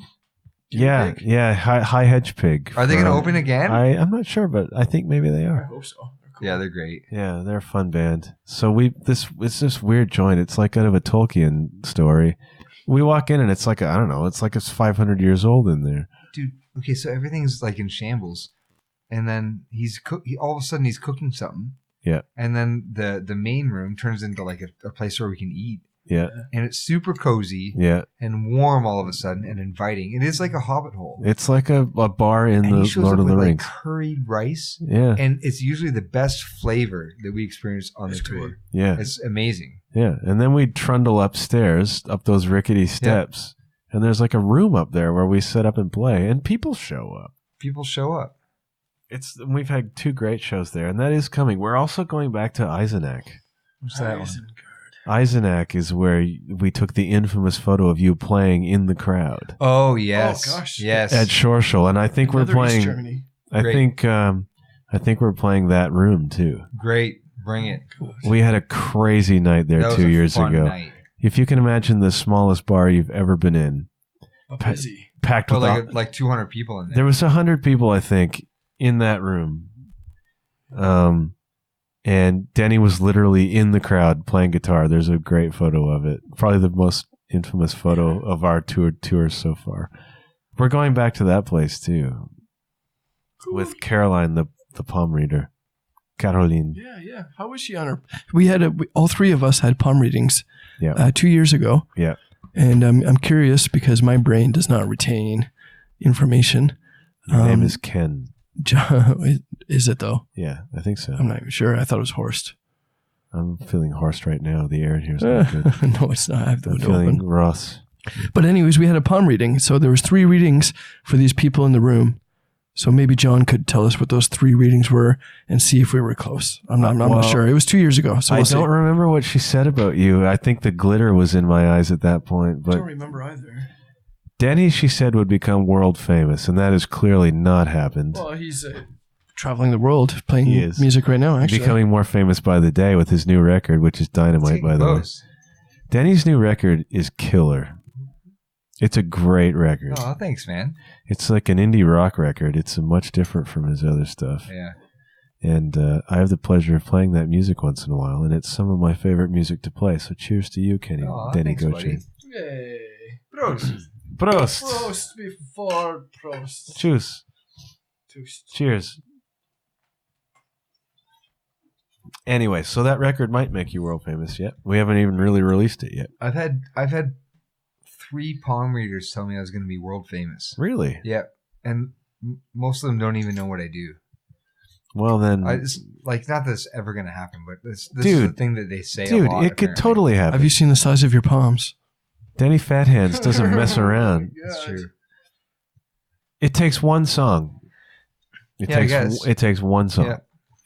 Yeah, yeah. High Hedge Pig. Are they going to open again? I'm not sure, but I think maybe they I are. hope so. Yeah, they're great. Yeah, they're a fun band. So it's this weird joint. It's like out of a Tolkien story. We walk in and it's like it's 500 years old in there. Dude, okay, so everything's like in shambles. And then all of a sudden he's cooking something. Yeah. And then the main room turns into like a place where we can eat. Yeah. And it's super cozy Yeah. and warm all of a sudden and inviting. It is like a hobbit hole. It's like a bar in And he the shows Lord up of the with Rings. like curried rice. Yeah. And it's usually the best flavor that we experience on the tour. Yeah. It's amazing. Yeah. And then we trundle upstairs, up those rickety steps. And there's like a room up there where we sit up and play. And people show up. People show up. We've had 2 great shows there. And that is coming. We're also going back to Eisenach. What's that one? Eisenach is where we took the infamous photo of you playing in the crowd. Oh, yes. Oh, gosh. Yes. At Schorschel. And I think Another we're East playing... Germany. I think we're playing that room too. Great. Bring it. We had a crazy night there That was 2 a years fun ago. night. If you can imagine the smallest bar you've ever been in, Busy. packed But with like 200 people in there. there was 100 people, I think, in that room. And Deni was literally in the crowd playing guitar. There's a great photo of it. Probably the most infamous photo of our tours so far. We're going back to that place too. Cool. With Caroline, the palm reader. Caroline. Yeah. How was she on her? We had all 3 of us had palm readings 2 years ago. Yeah. And I'm curious because my brain does not retain information. Your name is Ken. Is it though? Yeah, I think so. I'm not even sure. I thought it was Horst. I'm feeling hoarse right now. The air in here is not good. No, it's not. I have the I'm window feeling open. Ross. But anyways, we had a palm reading. So there was 3 readings for these people in the room. So maybe John could tell us what those 3 readings were and see if we were close. I'm not sure. It was 2 years ago. So I we'll don't remember what she said about you. I think the glitter was in my eyes at that point. I But don't remember either. Deni, she said, would become world famous, and that has clearly not happened. Well, he's traveling the world playing He is. music right now, actually. Becoming more famous by the day with his new record, which is Dynamite, by the way. Close. Deni's new record is killer. It's a great record. Oh, thanks, man. It's like an indie rock record. It's much different from his other stuff. Yeah. And I have the pleasure of playing that music once in a while, and it's some of my favorite music to play. So cheers to you, Kenny. Oh, Deni thanks, Gauthier. buddy. Yay. Prost. Prost. Prost before Prost. Cheers. Toast. Cheers. Anyway, so that record might make you world famous yet. We haven't even really released it yet. I've had 3 palm readers tell me I was going to be world famous. Really? Yeah. And most of them don't even know what I do. Well, then... It's like, not that it's ever going to happen, but this is Dude. the thing that they say a Dude, lot. it could apparently. totally happen. Have you seen the size of your palms? Denny Fathands doesn't mess around. That's true. It takes one song. I guess. It takes one song. Yeah.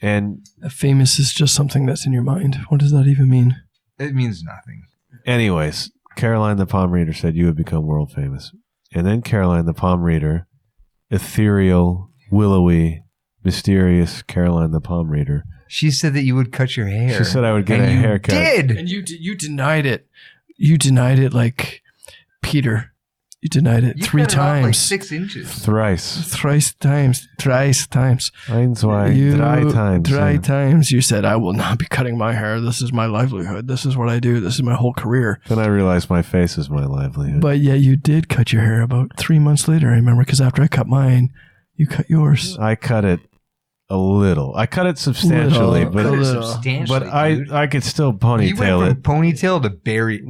And Famous is just something that's in your mind. What does that even mean? It means nothing. anyways, Caroline the palm reader said you would become world famous. And then Caroline the palm reader, ethereal, willowy, mysterious Caroline the palm reader. She said that you would cut your hair. She said I would get and a you haircut. Did. And you denied it. You denied it like Peter. You denied it You 3 cut it off like times. 6 inches. Thrice. Thrice times. Eins, zwei, drei times. Three times. You said, I will not be cutting my hair. This is my livelihood. This is what I do. This is my whole career. Then I realized my face is my livelihood. But yeah, you did cut your hair about 3 months later. I remember because after I cut mine, you cut yours. I cut it a little. I cut it substantially, Little. but A little. Substantially, but I could still you ponytail went it. from ponytail to barely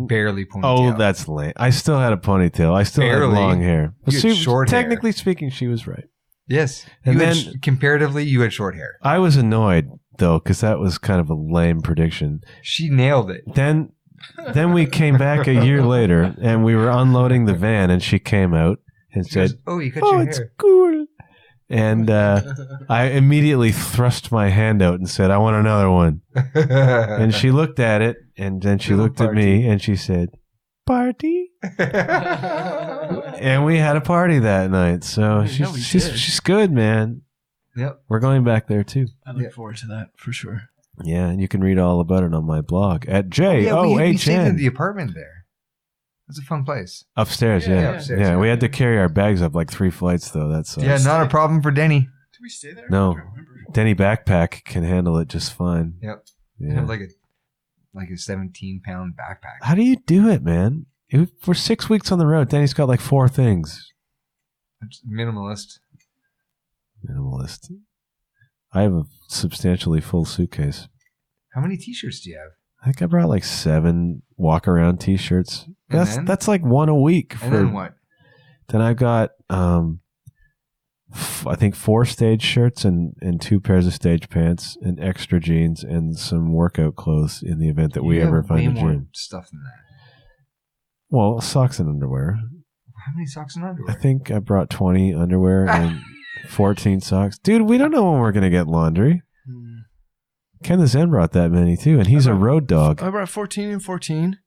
ponytail. Oh, that's lame. I still had a ponytail. I still had Barely. long hair. You had short hair. Technically speaking, she was right. yes. And You had then- comparatively, you had short hair. I was annoyed though because that was kind of a lame prediction. She nailed it. Then we came back a year later and we were unloading the van and she came out and She said, goes, "Oh, you cut "Oh, your it's hair." cool." And I immediately thrust my hand out and said, "I want another one." And she looked at it, and then she Little looked at me, and she said, "Party?" And we had a party that night. So we she's did. she's good, man. Yep. We're going back there too. I look forward to that for sure. Yeah, and you can read all about it on my blog at Yeah, we stayed in JOHN. the apartment there. It's a fun place. Upstairs, Yeah, yeah. yeah, upstairs, Yeah, yeah. we had to carry our bags up like 3 flights, though. That's Yeah, not a problem for Denny. Did we stay there? No. I don't remember. Denny backpack can handle it just fine. Yep. Yeah. Like a 17-pound backpack. How do you do it, man? For 6 weeks on the road, Denny's got like 4 things. It's minimalist. Minimalist. I have a substantially full suitcase. How many T-shirts do you have? I think I brought like 7 walk around t-shirts. That's like one a week. And then what? Then I've got, I think 4 stage shirts and 2 pairs of stage pants and extra jeans and some workout clothes in the event that we ever find a way more gym. Stuff than that. Well, socks and underwear. How many socks and underwear? I think I brought 20 underwear and 14 socks. Dude, we don't know when we're going to get laundry. Ken the Zen brought that many too, and he's a road dog. I brought 14 and 14,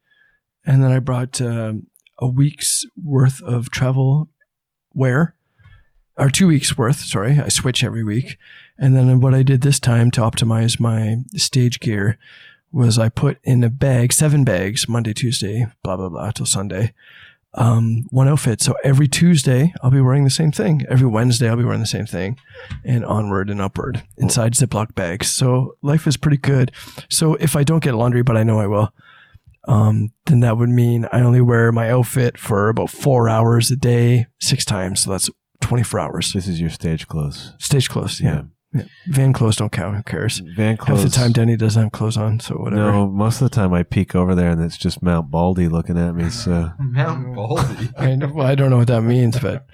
and then I brought a week's worth of travel wear, or 2 weeks worth, sorry. I switch every week. And then what I did this time to optimize my stage gear was I put in a bag, 7 bags, Monday, Tuesday, blah, blah, blah, till Sunday. One outfit. So every Tuesday, I'll be wearing the same thing. Every Wednesday, I'll be wearing the same thing. And onward and upward inside Ziploc bags. So life is pretty good. So if I don't get laundry, but I know I will, then that would mean I only wear my outfit for about 4 hours a day, 6 times. So that's 24 hours. This is your stage clothes. Stage clothes, yeah. Van clothes don't count. Who cares? Van clothes. Half the time, Deni doesn't have clothes on, so whatever. No, most of the time I peek over there and it's just Mount Baldy looking at me. So Mount Baldy. I don't know what that means, but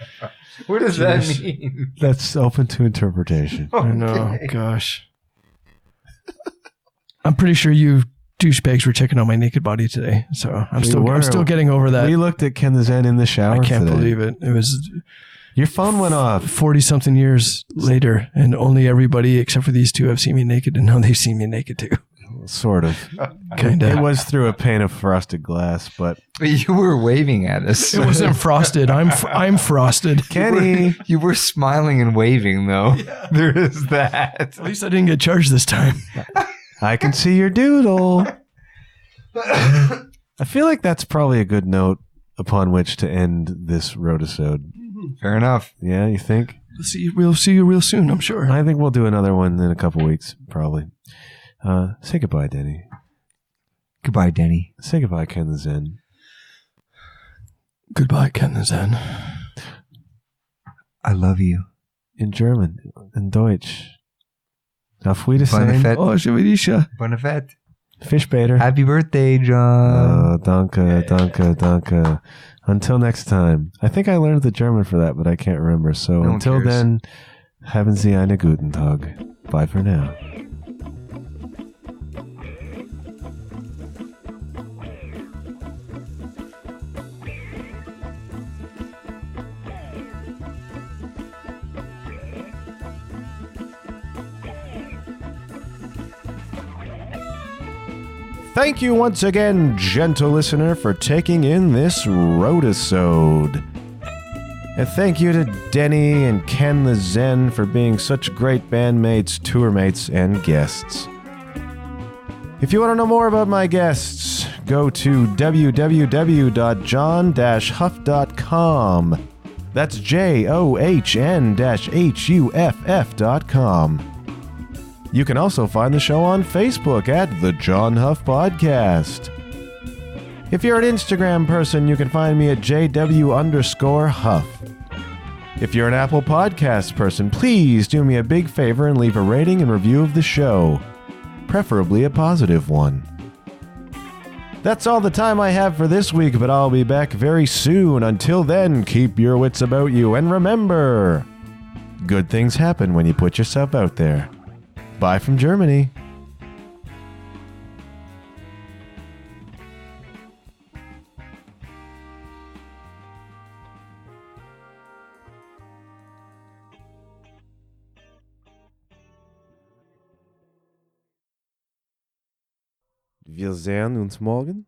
What does that mean? that's open to interpretation. I know. Gosh, I'm pretty sure you douchebags were checking out my naked body today, so I'm still getting over that. We looked at Ken the Zen in the shower. I can't today. believe it. It was Your phone went off. 40-something years later, and only everybody except for these 2 have seen me naked, and now they've seen me naked too. Sort of. Kinda. It was through a pane of frosted glass, but You were waving at us. It wasn't frosted. I'm frosted. Kenny. You were smiling and waving, though. Yeah. There is that. At least I didn't get charged this time. I can see your doodle. I feel like that's probably a good note upon which to end this Roadisode. Fair enough. Yeah, you think? We'll see you real soon, I'm sure. I think we'll do another one in a couple weeks, probably. Say goodbye, Deni. Goodbye, Deni. Say goodbye, Ken the Zen. Goodbye, Ken the Zen. I love you. In German, in Deutsch. Auf Wiedersehen. Bonne Oh, Schwedische. Bonne fête. Fischbader. Happy birthday, John. Danke. Until next time. I think I learned the German for that, but I can't remember. So No one until cares. then, haben Sie einen guten Tag. Bye for now. Thank you once again, gentle listener, for taking in this Roadisode. And thank you to Deni and Ken the Zen for being such great bandmates, tourmates, and guests. If you want to know more about my guests, go to www.john-huff.com. That's JOHN-HUFF.com. You can also find the show on Facebook at The John Huff Podcast. If you're an Instagram person, you can find me at JW_Huff. If you're an Apple Podcast person, please do me a big favor and leave a rating and review of the show. Preferably a positive one. That's all the time I have for this week, but I'll be back very soon. Until then, keep your wits about you, and remember, good things happen when you put yourself out there. Bye from Germany. Wir sehen uns morgen.